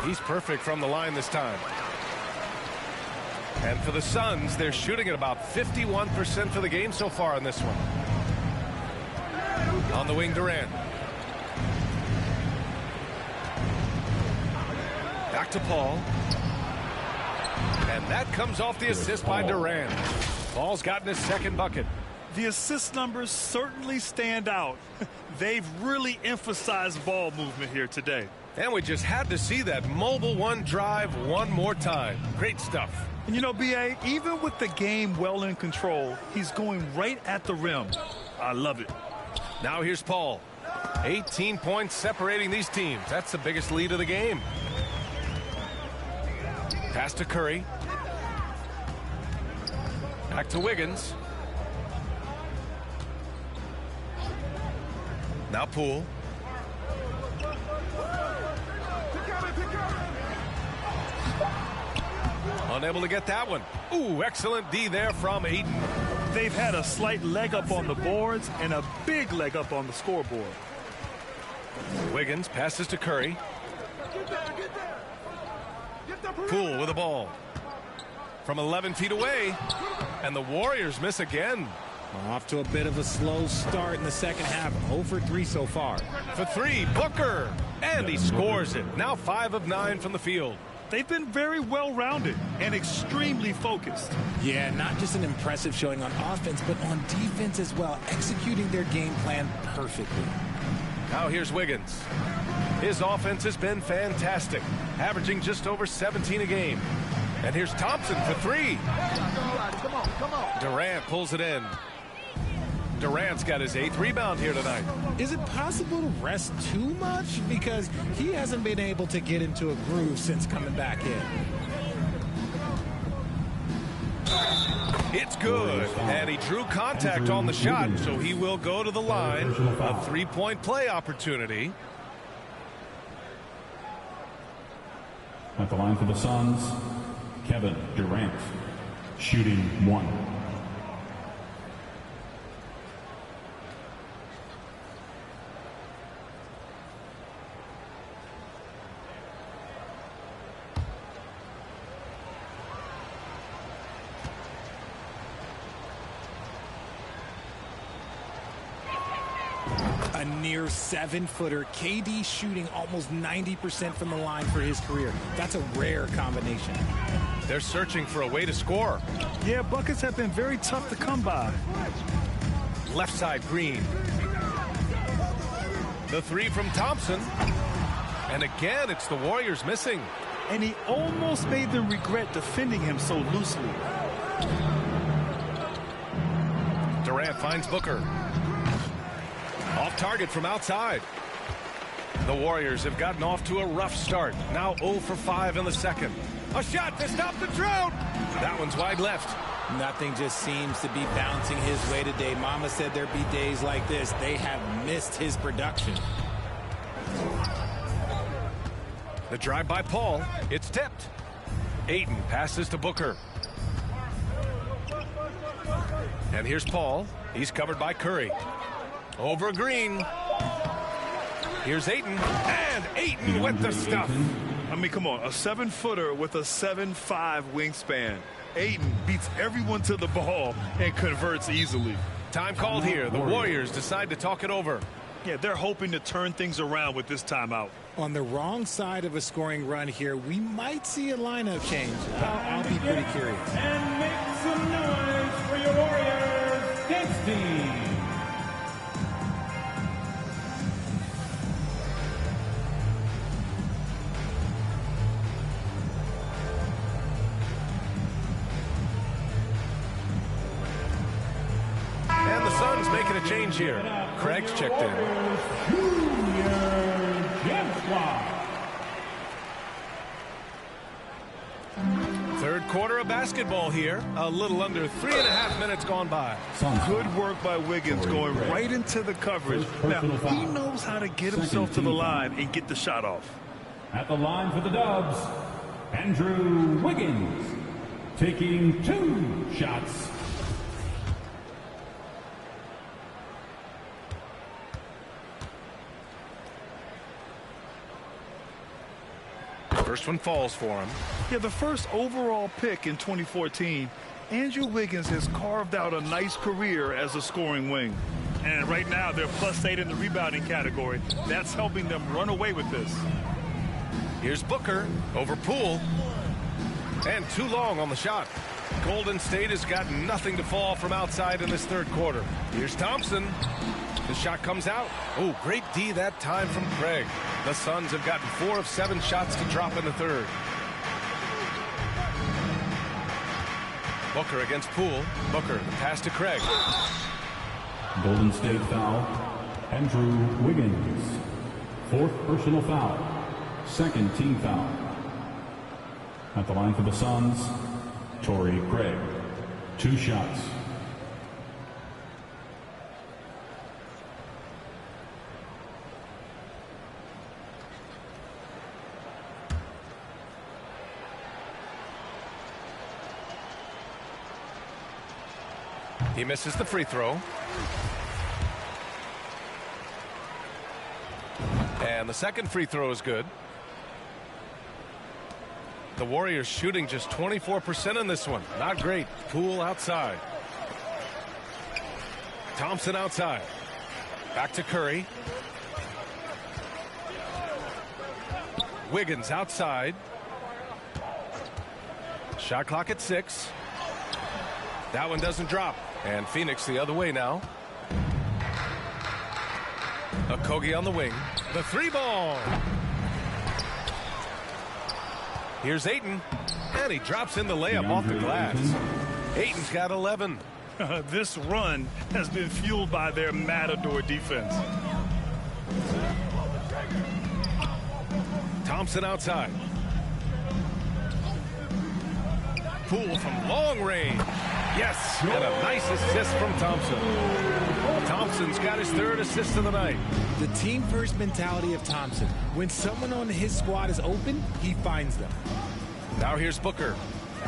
He's perfect from the line this time. And for the Suns, they're shooting at about 51% for the game so far in this one. On the wing, Durant. Back to Paul. And that comes off the assist by Durant. Paul's gotten his second bucket. The assist numbers certainly stand out. They've really emphasized ball movement here today. And we just had to see that mobile one drive one more time. Great stuff. And you know, B.A., even with the game well in control, he's going right at the rim. I love it. Now here's Paul. 18 points separating these teams. That's the biggest lead of the game. Pass to Curry. Back to Wiggins. Now Poole. Unable to get that one. Ooh, excellent D there from Ayton. They've had a slight leg up on the boards and a big leg up on the scoreboard. Wiggins passes to Curry. Poole with the ball. From 11 feet away. And the Warriors miss again. Off to a bit of a slow start in the second half. 0 for 3 so far. For 3, Booker. And he scores it. Now 5 of 9 from the field. They've been very well-rounded and extremely focused. Yeah, not just an impressive showing on offense, but on defense as well, executing their game plan perfectly. Now here's Wiggins. His offense has been fantastic, averaging just over 17 a game. And here's Thompson for 3. Come on. Durant pulls it in. Durant's got his 8th rebound here tonight. Is it possible to rest too much? Because he hasn't been able to get into a groove since coming back in. It's good. And he drew contact on the shot, so he will go to the line. A 3-point play opportunity. At the line for the Suns, Kevin Durant, shooting 1. A near 7-footer. KD shooting almost 90% from the line for his career. That's a rare combination. They're searching for a way to score. Yeah, buckets have been very tough to come by. Left side, Green. The 3 from Thompson. And again, it's the Warriors missing. And he almost made them regret defending him so loosely. Durant finds Booker. Off target from outside. The Warriors have gotten off to a rough start. Now 0 for 5 in the second. A shot to stop the drought. That one's wide left. Nothing just seems to be bouncing his way today. Mama said there'd be days like this. They have missed his production. The drive by Paul. It's tipped. Ayton passes to Booker. And here's Paul. He's covered by Curry. Over Green. Here's Ayton. And Ayton with the stuff. I mean, come on. A 7-footer with a 7'5" wingspan. Ayton beats everyone to the ball and converts easily. Time called here. The Warriors decide to talk it over. Yeah, they're hoping to turn things around with this timeout. On the wrong side of a scoring run here, we might see a lineup change. I'll be pretty curious. And make some noise for your Warriors dance team. And the Suns making a change here. Craig's checked in. Third quarter of basketball here. A little under 3.5 minutes gone by. Good work by Wiggins going right into the coverage. Now, he knows how to get himself to the line and get the shot off. At the line for the Dubs, Andrew Wiggins, taking 2 shots. First one falls for him. Yeah, the first overall pick in 2014, Andrew Wiggins has carved out a nice career as a scoring wing. And right now, they're +8 in the rebounding category. That's helping them run away with this. Here's Booker over Poole. And too long on the shot. Golden State has got nothing to fall from outside in this third quarter. Here's Thompson. The shot comes out. Oh, great D that time from Craig. The Suns have gotten 4 of 7 shots to drop in the third. Booker against Poole. Booker, the pass to Craig. Golden State foul, Andrew Wiggins. 4th personal foul. 2nd team foul. At the line for the Suns, Torrey Craig. 2 shots. He misses the free throw. And the second free throw is good. The Warriors shooting just 24% in this one. Not great. Poole outside. Thompson outside. Back to Curry. Wiggins outside. Shot clock at 6. That one doesn't drop. And Phoenix the other way now. Okogie on the wing. The 3-ball. Here's Ayton. And he drops in the layup off the glass. Ayton's got 11. This run has been fueled by their Matador defense. Thompson outside. Poole from long range. Yes, and a nice assist from Thompson. Thompson's got his 3rd assist of the night. The team-first mentality of Thompson. When someone on his squad is open, he finds them. Now here's Booker.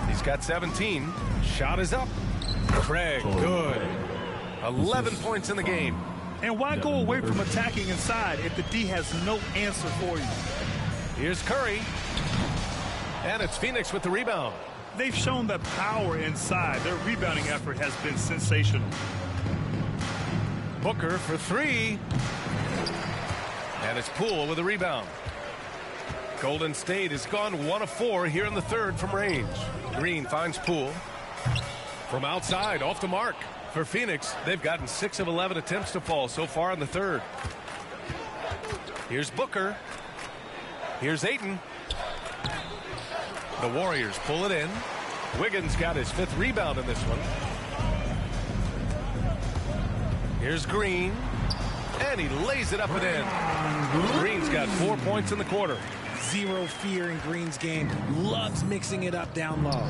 He's got 17. Shot is up. Craig, good. 11 points in the game. And why go away from attacking inside if the D has no answer for you? Here's Curry. And it's Phoenix with the rebound. They've shown the power inside. Their rebounding effort has been sensational. Booker for 3. And it's Poole with a rebound. Golden State has gone 1 of 4 here in the 3rd from range. Green finds Poole. From outside, off the mark. For Phoenix, they've gotten 6 of 11 attempts to fall so far in the 3rd. Here's Booker. Here's Ayton. The Warriors pull it in. Wiggins got his 5th rebound in this one. Here's Green. And he lays it up and in. Green's got 4 points in the quarter. Zero fear in Green's game. Loves mixing it up down low.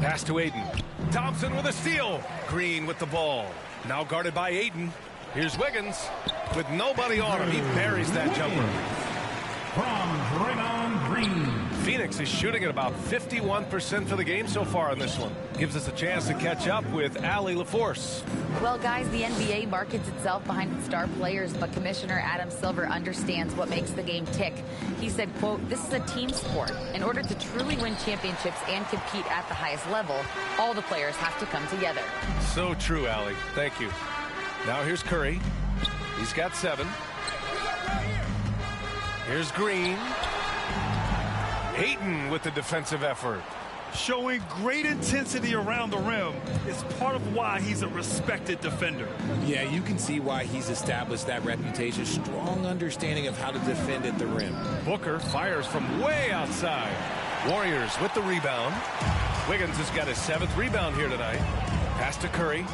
Pass to Ayton. Thompson with a steal. Green with the ball. Now guarded by Ayton. Here's Wiggins. With nobody on him, he buries that jumper. From Draymond Green. Phoenix is shooting at about 51% for the game so far in this one. Gives us a chance to catch up with Allie LaForce. Well, guys, the NBA markets itself behind its star players, but Commissioner Adam Silver understands what makes the game tick. He said, quote, "This is a team sport. In order to truly win championships and compete at the highest level, all the players have to come together." So true, Allie. Thank you. Now here's Curry. He's got 7. Here's Green. Ayton with the defensive effort. Showing great intensity around the rim is part of why he's a respected defender. Yeah, you can see why he's established that reputation. Strong understanding of how to defend at the rim. Booker fires from way outside. Warriors with the rebound. Wiggins has got his 7th rebound here tonight. Pass to Curry.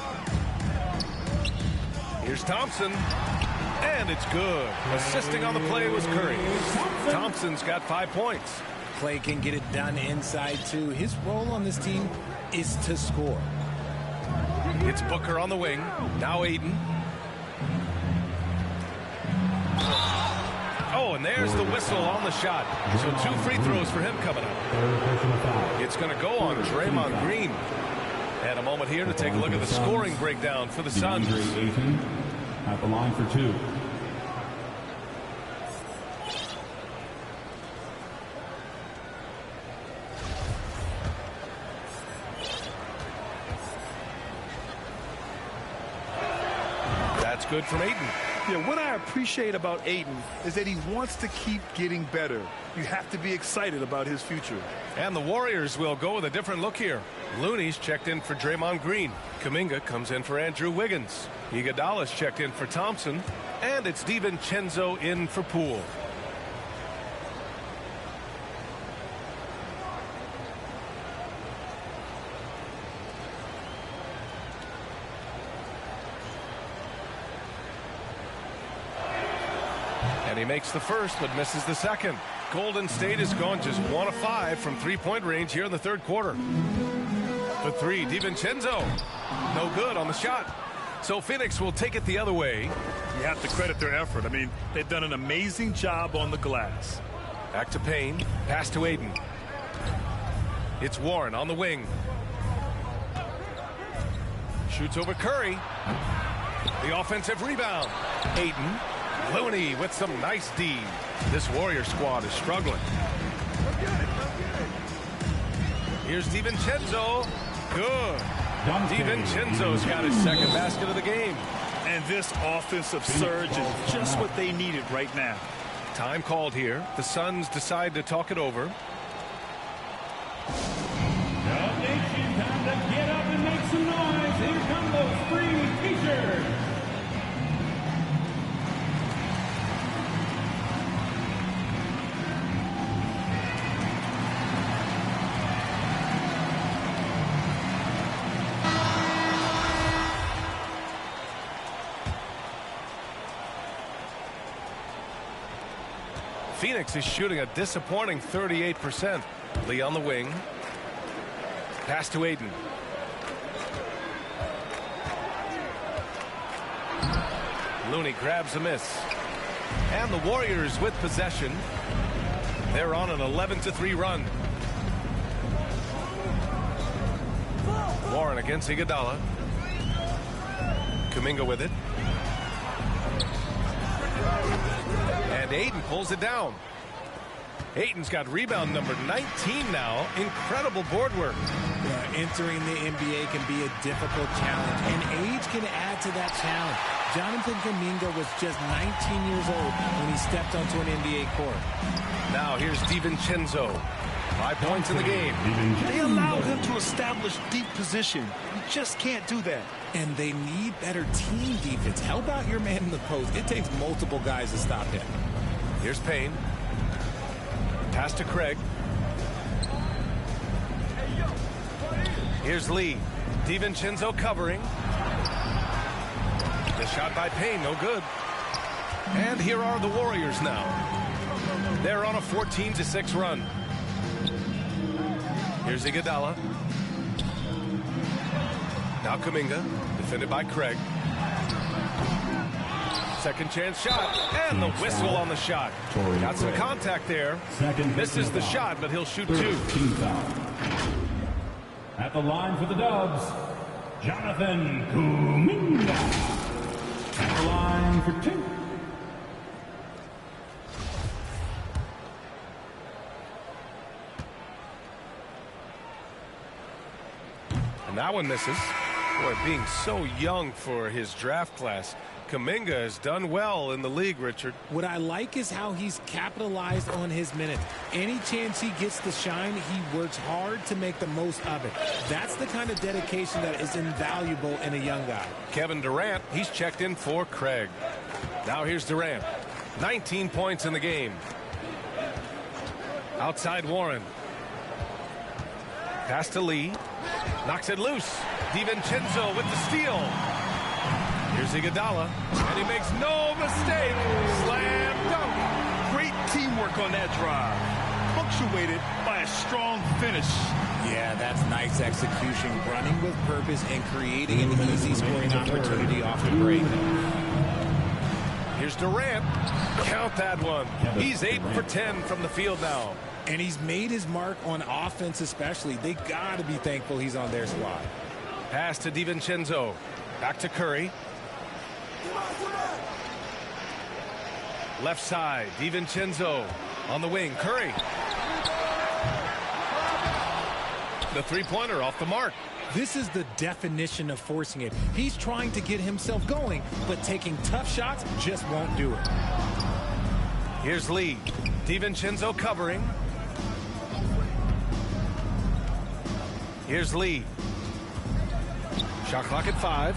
Here's Thompson. And it's good. Assisting on the play was Curry. Thompson's got 5 points. Clay can get it done inside, too. His role on this team is to score. It's Booker on the wing. Now Ayton. Oh, and there's the whistle on the shot. So 2 free throws for him coming up. It's going to go on Draymond Green. And a moment here to take a look at the scoring breakdown for the Suns. At the line for 2. That's good from Ayton. Yeah, what I appreciate about Ayton is that he wants to keep getting better. You have to be excited about his future. And the Warriors will go with a different look here. Looney's checked in for Draymond Green. Kuminga comes in for Andrew Wiggins. Iguodala's checked in for Thompson. And it's DiVincenzo in for Poole. And he makes the first, but misses the second. Golden State has gone just 1 of 5 from 3-point range here in the 3rd quarter. For 3, DiVincenzo. No good on the shot. So Phoenix will take it the other way. You have to credit their effort. I mean, they've done an amazing job on the glass. Back to Payne. Pass to Ayton. It's Warren on the wing. Shoots over Curry. The offensive rebound. Ayton. Looney with some nice D. This Warrior squad is struggling. Here's DiVincenzo. Good. DiVincenzo's got his second basket of the game. And this offensive surge is just what they needed right now. Time called here. The Suns decide to talk it over. Nation, time to get up and make some noise. Here come those free t-shirts. Phoenix is shooting a disappointing 38%. Lee on the wing. Pass to Ayton. Looney grabs a miss. And the Warriors with possession. They're on an 11-3 run. Warren against Iguodala. Kuminga with it. And Ayton pulls it down. Ayton's got rebound number 19 now. Incredible board work. Entering the NBA can be a difficult challenge, and age can add to that challenge. Jonathan Kuminga was just 19 years old when he stepped onto an NBA court. Now here's DiVincenzo. 5 points in the game. They allowed him to establish deep position. You just can't do that. And they need better team defense. Help out your man in the post. It takes multiple guys to stop him. Here's Payne. Pass to Craig. Here's Lee. DiVincenzo covering. The shot by Payne, no good. And here are the Warriors now. They're on a 14-6 run. Here's Iguodala. Now Kuminga, defended by Craig. Second chance shot, and the whistle on the shot. Got some contact there. Misses the shot, but he'll shoot two. At the line for the Dubs, Jonathan Kuminga. At the line for two. And that one misses. Boy, being so young for his draft class, Kuminga has done well in the league, Richard. What I like is how he's capitalized on his minutes. Any chance he gets to shine, he works hard to make the most of it. That's the kind of dedication that is invaluable in a young guy. Kevin Durant, he's checked in for Craig. Now here's Durant. 19 points in the game. Outside Warren. Pass to Lee. Knocks it loose. DiVincenzo with the steal. Here's Iguodala, and he makes no mistake. Slam dunk. Great teamwork on that drive. Punctuated by a strong finish. Yeah, that's nice execution. Running with purpose and creating an easy scoring opportunity off the break. Here's Durant. Count that one. He's 8 for 10 from the field now. And he's made his mark on offense especially. They got to be thankful he's on their squad. Pass to DiVincenzo. Back to Curry. Left side, DiVincenzo on the wing. Curry. The three-pointer off the mark. This is the definition of forcing it. He's trying to get himself going, but taking tough shots just won't do it. Here's Lee. DiVincenzo covering. Here's Lee. Shot clock at 5.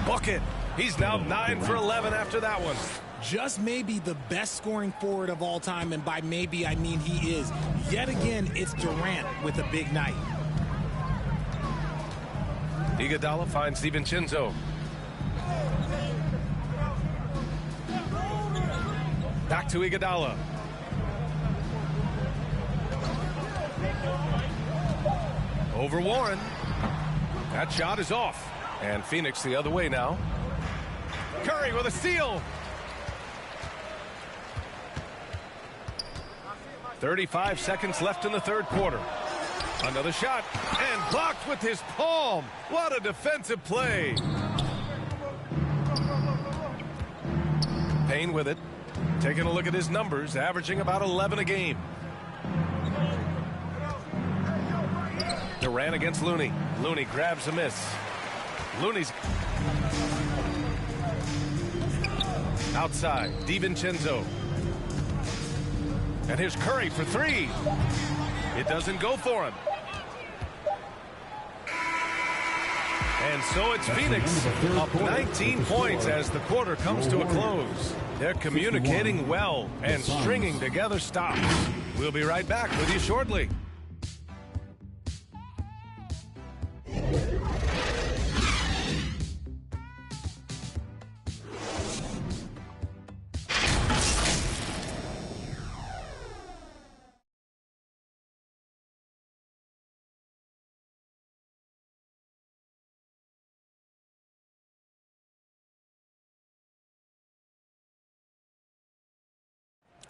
Bucket. He's now 9 for 11 after that one. Just maybe the best scoring forward of all time, and by maybe I mean he is. Yet again, it's Durant with a big night. Iguodala finds DiVincenzo. Back to Iguodala. Over Warren. That shot is off. And Phoenix the other way now. Curry with a steal. 35 seconds left in the third quarter. Another shot, and blocked with his palm. What a defensive play. Payne with it. Taking a look at his numbers, averaging about 11 a game. Durant against Looney. Looney grabs a miss. Looney's outside. DiVincenzo. And here's Curry for three. It doesn't go for him. And so it's Phoenix up 19 points as the quarter comes to a close. They're communicating well and stringing together stops. We'll be right back with you shortly.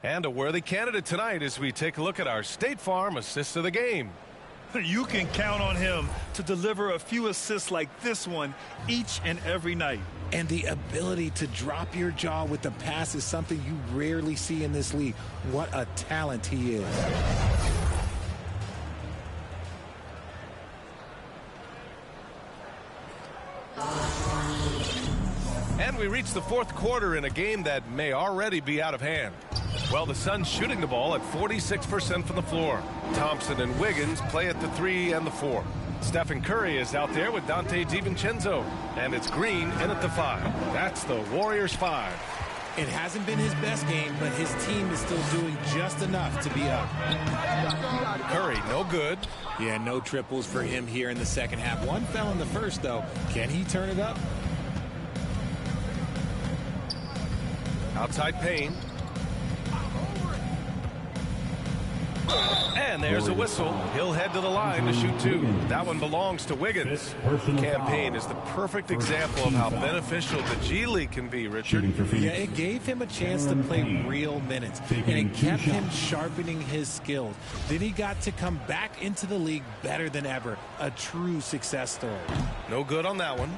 And a worthy candidate tonight as we take a look at our State Farm assist of the game. You can count on him to deliver a few assists like this one each and every night. And the ability to drop your jaw with the pass is something you rarely see in this league. What a talent he is. And we reach the fourth quarter in a game that may already be out of hand. Well, the Suns shooting the ball at 46% from the floor. Thompson and Wiggins play at the 3 and the 4. Stephen Curry is out there with Dante DiVincenzo. And it's Green in at the 5. That's the Warriors 5. It hasn't been his best game, but his team is still doing just enough to be up. Curry, no good. Yeah, no triples for him here in the second half. One fell in the first, though. Can he turn it up? Outside Payne. And there's a whistle. He'll head to the line to shoot two. That one belongs to Wiggins. Campaign is the perfect example of how beneficial the G League can be, Richard. Yeah, it gave him a chance to play real minutes, and it kept him sharpening his skills. Then he got to come back into the league better than ever. A true success story. No good on that one.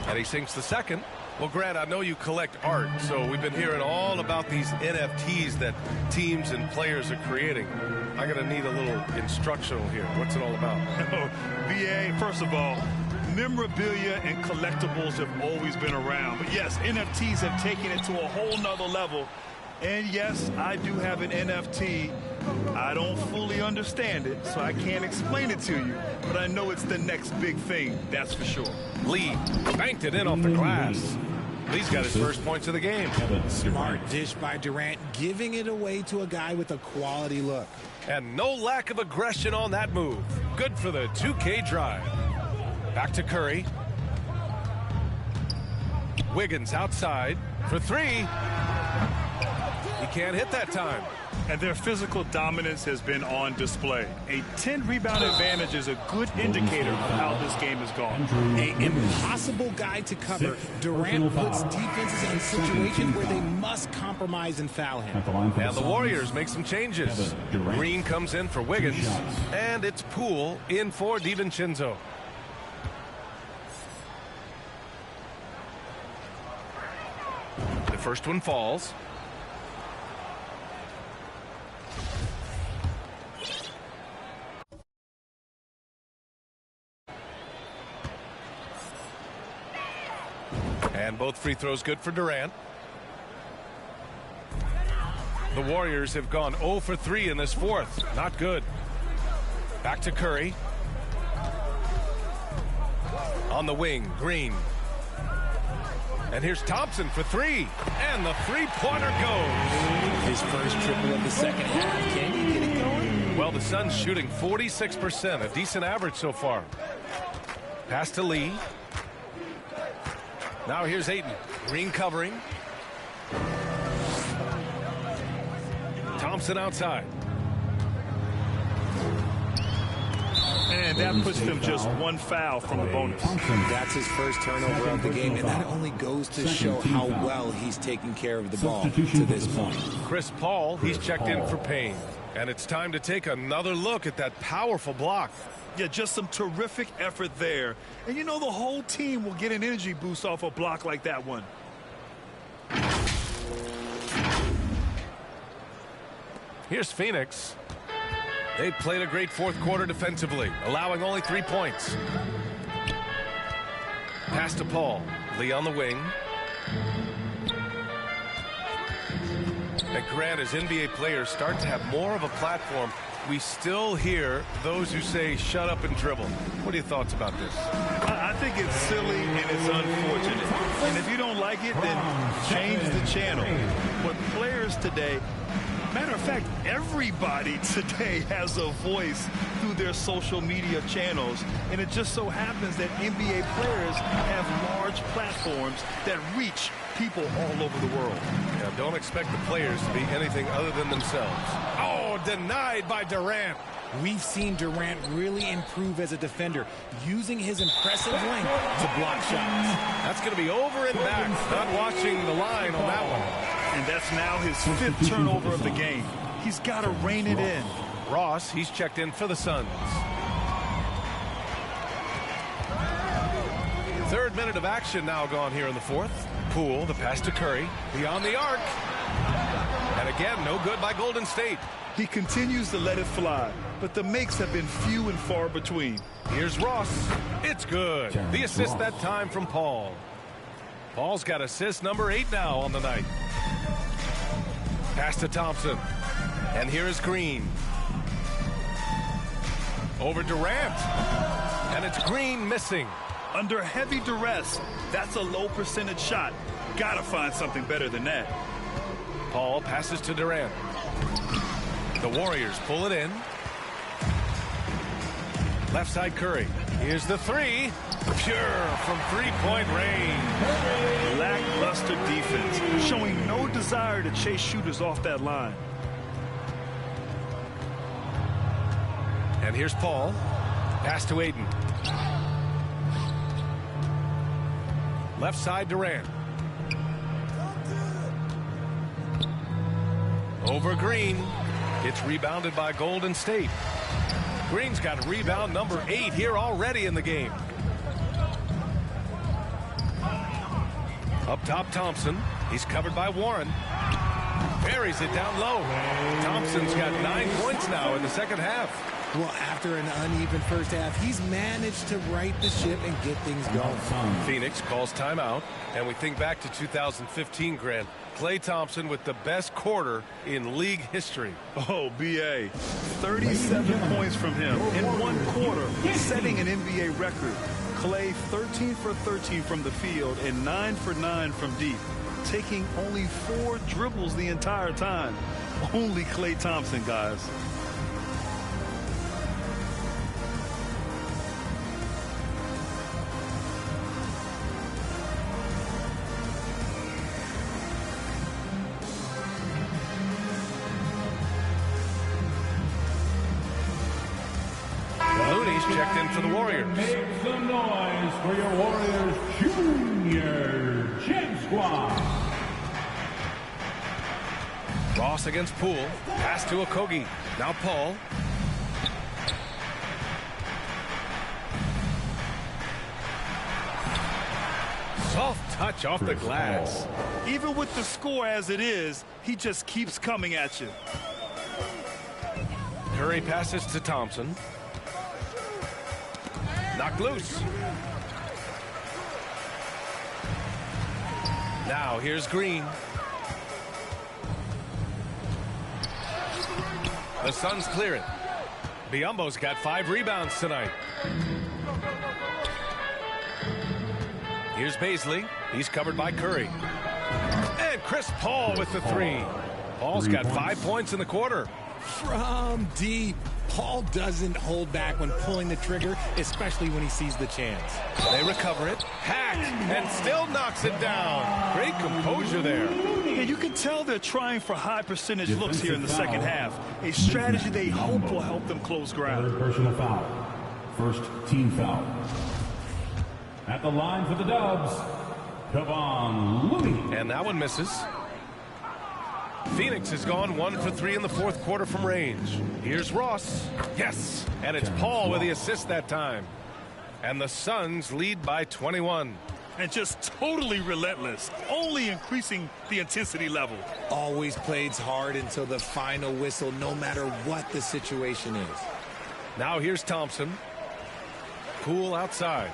And he sinks the second. Well, Grant, I know you collect art, so we've been hearing all about these NFTs that teams and players are creating. I'm going to need a little instructional here. What's it all about? BA, first of all, memorabilia and collectibles have always been around. But yes, NFTs have taken it to a whole nother level. And yes, I do have an NFT. I don't fully understand it, so I can't explain it to you. But I know it's the next big thing, that's for sure. Lee banked it in off the glass. Lee's got his first points of the game. Smart dish by Durant, giving it away to a guy with a quality look. And no lack of aggression on that move. Good for the 2K drive. Back to Curry. Wiggins outside for three. He can't hit that time. And their physical dominance has been on display. A 10-rebound advantage is a good indicator of how this game has gone. An impossible guy to cover. Durant puts defenses in situations where they must compromise and foul him. And the Warriors make some changes. Green comes in for Wiggins. And it's Poole in for DiVincenzo. The first one falls. And both free throws good for Durant. The Warriors have gone 0 for 3 in this fourth. Not good. Back to Curry. On the wing, Green. And here's Thompson for three. And the three-pointer goes. His first triple of the second half. Can he get it going? Well, the Suns shooting 46%, a decent average so far. Pass to Lee. Now here's Ayton. Green covering. Thompson outside. And that puts them just one foul from the bonus. That's his first turnover of the game, and that only goes to show how well he's taking care of the ball to this point. Chris Paul, he's checked in for Payne. And it's time to take another look at that powerful block. Yeah, just some terrific effort there. And you know the whole team will get an energy boost off a block like that one. Here's Phoenix. They played a great fourth quarter defensively, allowing only 3 points. Pass to Paul. Lee on the wing. And Grant, as NBA players start to have more of a platform, we still hear those who say, shut up and dribble. What are your thoughts about this? I think it's silly and it's unfortunate. And if you don't like it, then change the channel. But players today, matter of fact, everybody today has a voice through their social media channels. And it just so happens that NBA players have large platforms that reach people all over the world. Yeah, don't expect the players to be anything other than themselves. Oh, denied by Durant. We've seen Durant really improve as a defender, using his impressive length to block shots. That's going to be over and back. Not watching the line on that one. And that's now his 5th turnover of the game. He's got to rein it in. Ross, he's checked in for the Suns. 3rd minute of action now gone here in the 4th. Poole, the pass to Curry, beyond the arc. And again, no good by Golden State. He continues to let it fly, but the makes have been few and far between. Here's Ross. It's good. The assist that time from Paul. Paul's got assist number 8 now on the night. Pass to Thompson. And here is Green. Over Durant. And it's Green missing. Under heavy duress, that's a low percentage shot. Gotta find something better than that. Paul passes to Durant. The Warriors pull it in. Left side Curry. Here's the 3. Pure from 3-point range. Lackluster defense, showing no desire to chase shooters off that line. And here's Paul. Pass to Aiden. Left side Durant. Over Green. It's rebounded by Golden State. Green's got rebound number 8 here already in the game. Up top, Thompson. He's covered by Warren. Buries it down low. Thompson's got 9 points now in the second half. Well, after an uneven first half, he's managed to right the ship and get things going. Phoenix calls timeout, and we think back to 2015, Grant. Klay Thompson with the best quarter in league history. Oh, B.A. 37 points from him in 1 quarter, setting an NBA record. Klay 13 for 13 from the field and 9 for 9 from deep, taking only 4 dribbles the entire time. Only Klay Thompson, guys. Checked in for the Warriors. Make some noise for your Warriors Junior Jam Squad. Ross against Poole. Pass to Okogie. Now Paul. Soft touch off the glass. Even with the score as it is, he just keeps coming at you. Curry passes to Thompson. Knocked loose. Now here's Green. The Suns clear it. Biyombo's got 5 rebounds tonight. Here's Baisley. He's covered by Curry. And Chris Paul with the 3. Paul's got 5 points in the quarter. From deep. Paul doesn't hold back when pulling the trigger, especially when he sees the chance. They recover it. Hack. And still knocks it down. Great composure there. And you can tell they're trying for high percentage looks here in the second half. A strategy they hope will help them close ground. Personal foul. First team foul. At the line for the Dubs, Kevon Looney. And that one misses. Phoenix has gone 1 for 3 in the fourth quarter from range. Here's Ross. Yes. And it's Paul with the assist that time. And the Suns lead by 21. And just totally relentless, only increasing the intensity level. Always plays hard until the final whistle, no matter what the situation is. Now here's Thompson. Poole outside.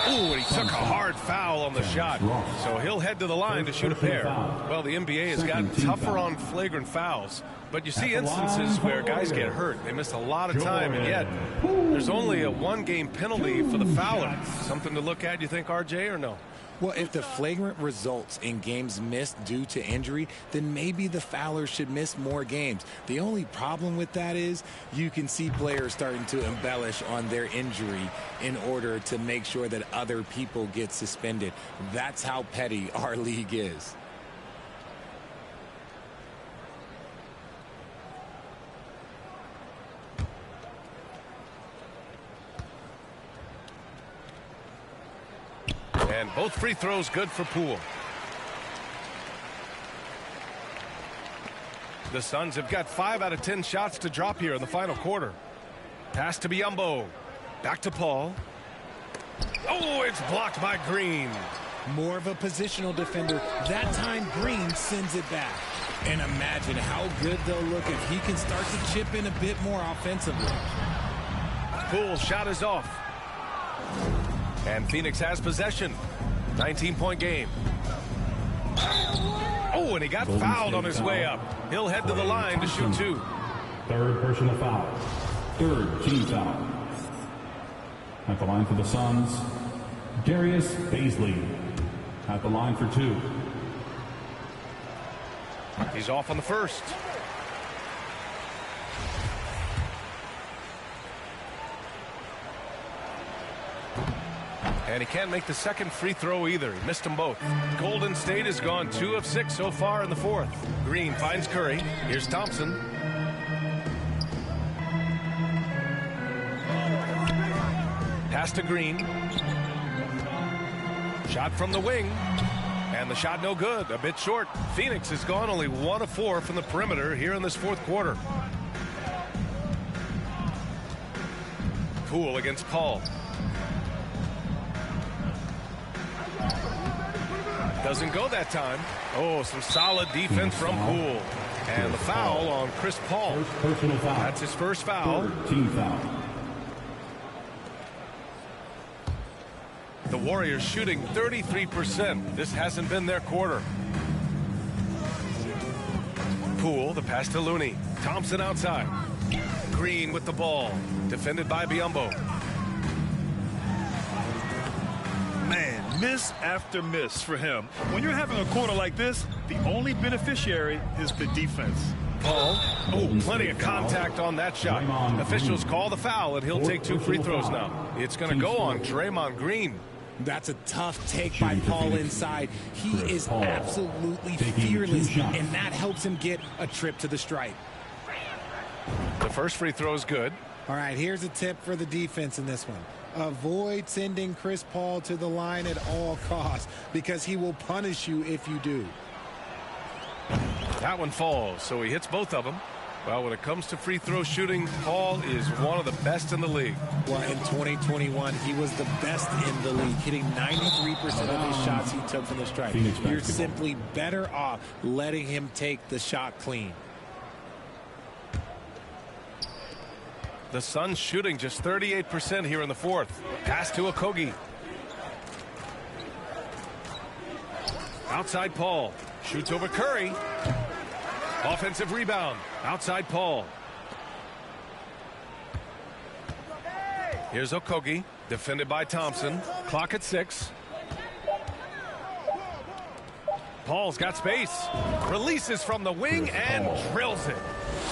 Ooh, and he took a hard foul on the shot. So he'll head to the line to shoot a pair. Well, the NBA has gotten tougher on flagrant fouls. But you see instances where guys get hurt. They miss a lot of time, and yet there's only a one-game penalty for the fouler. Something to look at, you think, RJ, or no? Well, if the flagrant results in games missed due to injury, then maybe the fouler should miss more games. The only problem with that is you can see players starting to embellish on their injury in order to make sure that other people get suspended. That's how petty our league is. And both free throws good for Poole. The Suns have got 5 out of 10 shots to drop here in the final quarter. Pass to Biyombo. Back to Paul. Oh, it's blocked by Green. More of a positional defender. That time Green sends it back. And imagine how good they'll look if he can start to chip in a bit more offensively. Poole's shot is off. And Phoenix has possession. 19-point game. Oh, and he got fouled on his way up. He'll head to the line to shoot 2. Third personal foul. Third team foul. At the line for the Suns, Darius Baisley. At the line for 2. He's off on the first. And he can't make the second free throw either. He missed them both. Golden State has gone 2 of 6 so far in the fourth. Green finds Curry. Here's Thompson. Pass to Green. Shot from the wing. And the shot no good. A bit short. Phoenix has gone only 1 of 4 from the perimeter here in this fourth quarter. Poole against Paul. Doesn't go that time. Oh, some solid defense from Poole. And the foul on Chris Paul. Personal foul. That's his first foul. Team foul. The Warriors shooting 33%. This hasn't been their quarter. Poole, the pass to Looney. Thompson outside. Green with the ball. Defended by Biyombo. Man, miss after miss for him. When you're having a quarter like this, the only beneficiary is the defense. Paul. Oh, plenty of contact on that shot. Officials call the foul, and he'll take 2 free throws now. It's going to go on Draymond Green. That's a tough take by Paul inside. He is absolutely fearless, and that helps him get a trip to the stripe. The first free throw is good. All right, here's a tip for the defense in this one. Avoid sending Chris Paul to the line at all costs because he will punish you if you do. That one falls, so he hits both of them. Well, when it comes to free throw shooting, Paul is one of the best in the league. Well, in 2021, he was the best in the league, hitting 93% of his shots he took from the stripe. You're simply better off letting him take the shot clean. The Suns shooting just 38% here in the fourth. Pass to Okogie. Outside Paul. Shoots over Curry. Offensive rebound. Outside Paul. Here's Okogie. Defended by Thompson. Clock at 6. Paul's got space. Releases from the wing and drills it.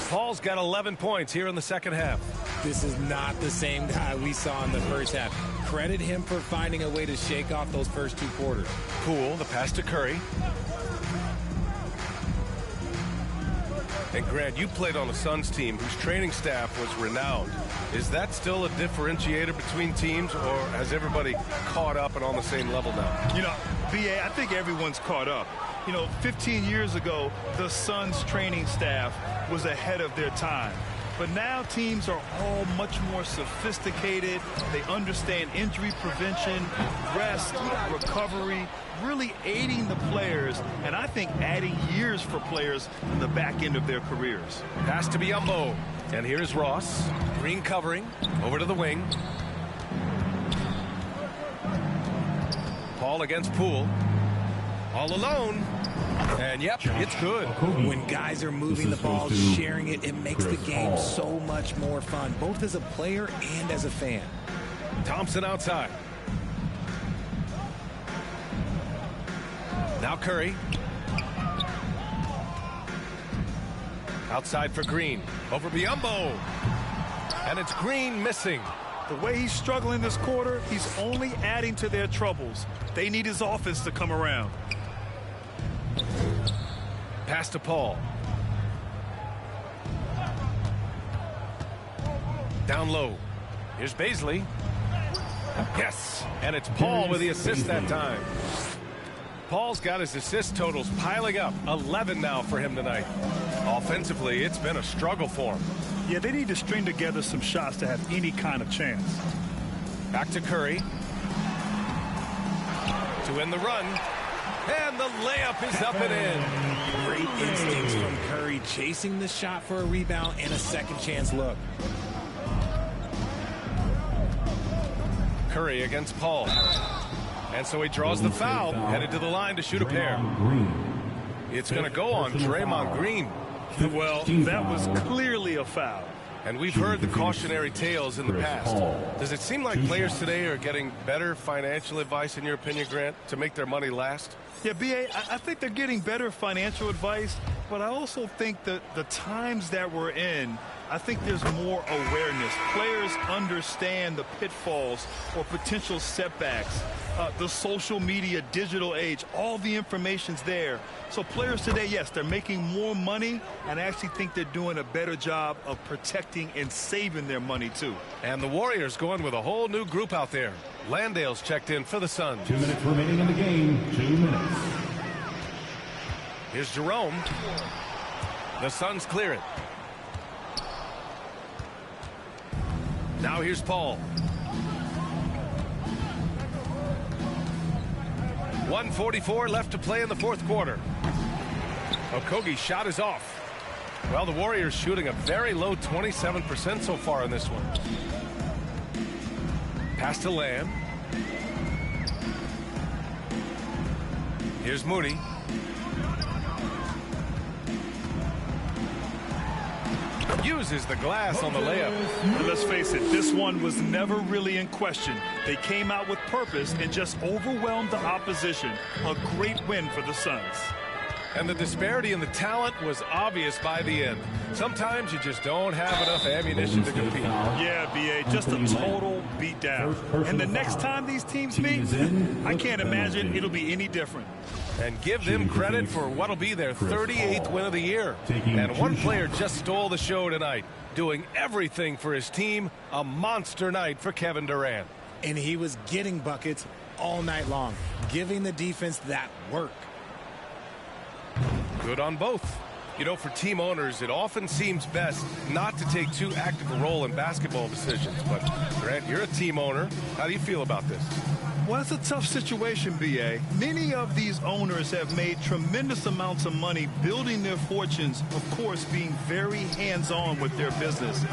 Paul's got 11 points here in the second half. This is not the same guy we saw in the first half. Credit him for finding a way to shake off those first 2 quarters. Poole, the pass to Curry. And Grant, you played on a Suns team whose training staff was renowned. Is that still a differentiator between teams, or has everybody caught up and on the same level now? You know, B.A., I think everyone's caught up. You know, 15 years ago, the Suns training staff was ahead of their time. But now teams are all much more sophisticated. They understand injury prevention, rest, recovery, really aiding the players, and I think adding years for players in the back end of their careers. Pass to Biyombo. And here's Ross. Green covering. Over to the wing. Paul against Poole. All alone. And yep, it's good. When guys are moving the ball, sharing it, it makes the game so much more fun, both as a player and as a fan. Thompson outside. Now Curry. Outside for Green. Over Biyombo. And it's Green missing. The way he's struggling this quarter, he's only adding to their troubles. They need his offense to come around. Pass to Paul. Down low. Here's Baisley. Yes. And it's Paul with the assist that time. Paul's got his assist totals piling up. 11 now for him tonight. Offensively, it's been a struggle for him. Yeah, they need to string together some shots to have any kind of chance. Back to Curry. To end the run. And the layup is up and in. Great instincts from Curry, chasing the shot for a rebound and a second chance look. Curry against Paul. And so he draws the foul, headed to the line to shoot a pair. It's going to go on Draymond Green. Well, that was clearly a foul. And we've heard the cautionary tales in the past. Does it seem like players today are getting better financial advice, in your opinion, Grant, to make their money last? Yeah, B.A., I think they're getting better financial advice, but I also think that the times that we're in, I think there's more awareness. Players understand the pitfalls or potential setbacks. The social media, digital age, all the information's there. So players today, yes, they're making more money, and I actually think they're doing a better job of protecting and saving their money, too. And the Warriors going with a whole new group out there. Landale's checked in for the Suns. 2 minutes remaining in the game. 2 minutes. Here's Jerome. The Suns clear it. Now here's Paul. 1:44 left to play in the fourth quarter. Okogie's shot is off. Well, the Warriors shooting a very low 27% so far in this one. Pass to Lamb. Here's Moody. Uses the glass on the layup. And let's face it, this one was never really in question. They came out with purpose and just overwhelmed the opposition. A great win for the Suns. And the disparity in the talent was obvious by the end. Sometimes you just don't have enough ammunition to compete. Yeah, B.A., just a total beatdown. And the next time these teams meet, I can't imagine it'll be any different. And give them credit for what'll be their 38th win of the year. And one player just stole the show tonight, doing everything for his team. A monster night for Kevin Durant. And he was getting buckets all night long, giving the defense that work. Good on both. You know, for team owners, it often seems best not to take too active a role in basketball decisions. But, Grant, you're a team owner. How do you feel about this? Well, it's a tough situation, B.A. Many of these owners have made tremendous amounts of money building their fortunes, of course, being very hands-on with their business.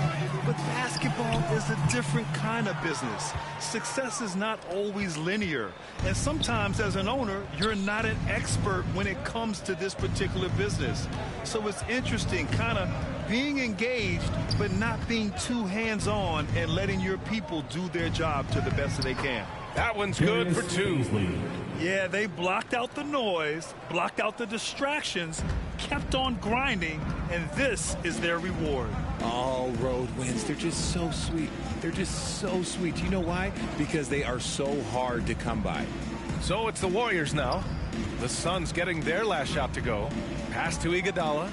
But basketball is a different kind of business. Success is not always linear. And sometimes, as an owner, you're not an expert when it comes to this particular business. So it's interesting, kind of being engaged, but not being too hands-on and letting your people do their job to the best that they can. That one's good for two. Yeah, they blocked out the noise, blocked out the distractions, kept on grinding, and this is their reward. All road wins. They're just so sweet. They're just so sweet. You know why? Because they are so hard to come by. So it's the Warriors now. The Suns getting their last shot to go. Pass to Iguodala.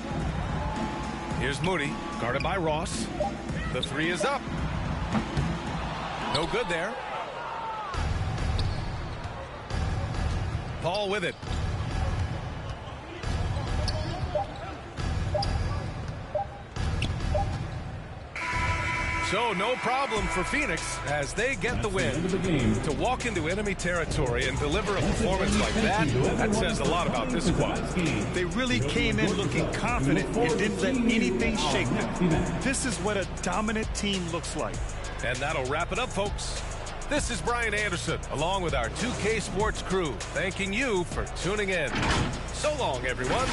Here's Moody, guarded by Ross. The three is up. No good there. Paul with it. So no problem for Phoenix as they get the win. To walk into enemy territory and deliver a performance like that says a lot about this squad. They really came in looking confident and didn't let anything shake them. This is what a dominant team looks like. And that'll wrap it up, folks. This is Brian Anderson, along with our 2K Sports crew, thanking you for tuning in. So long, everyone.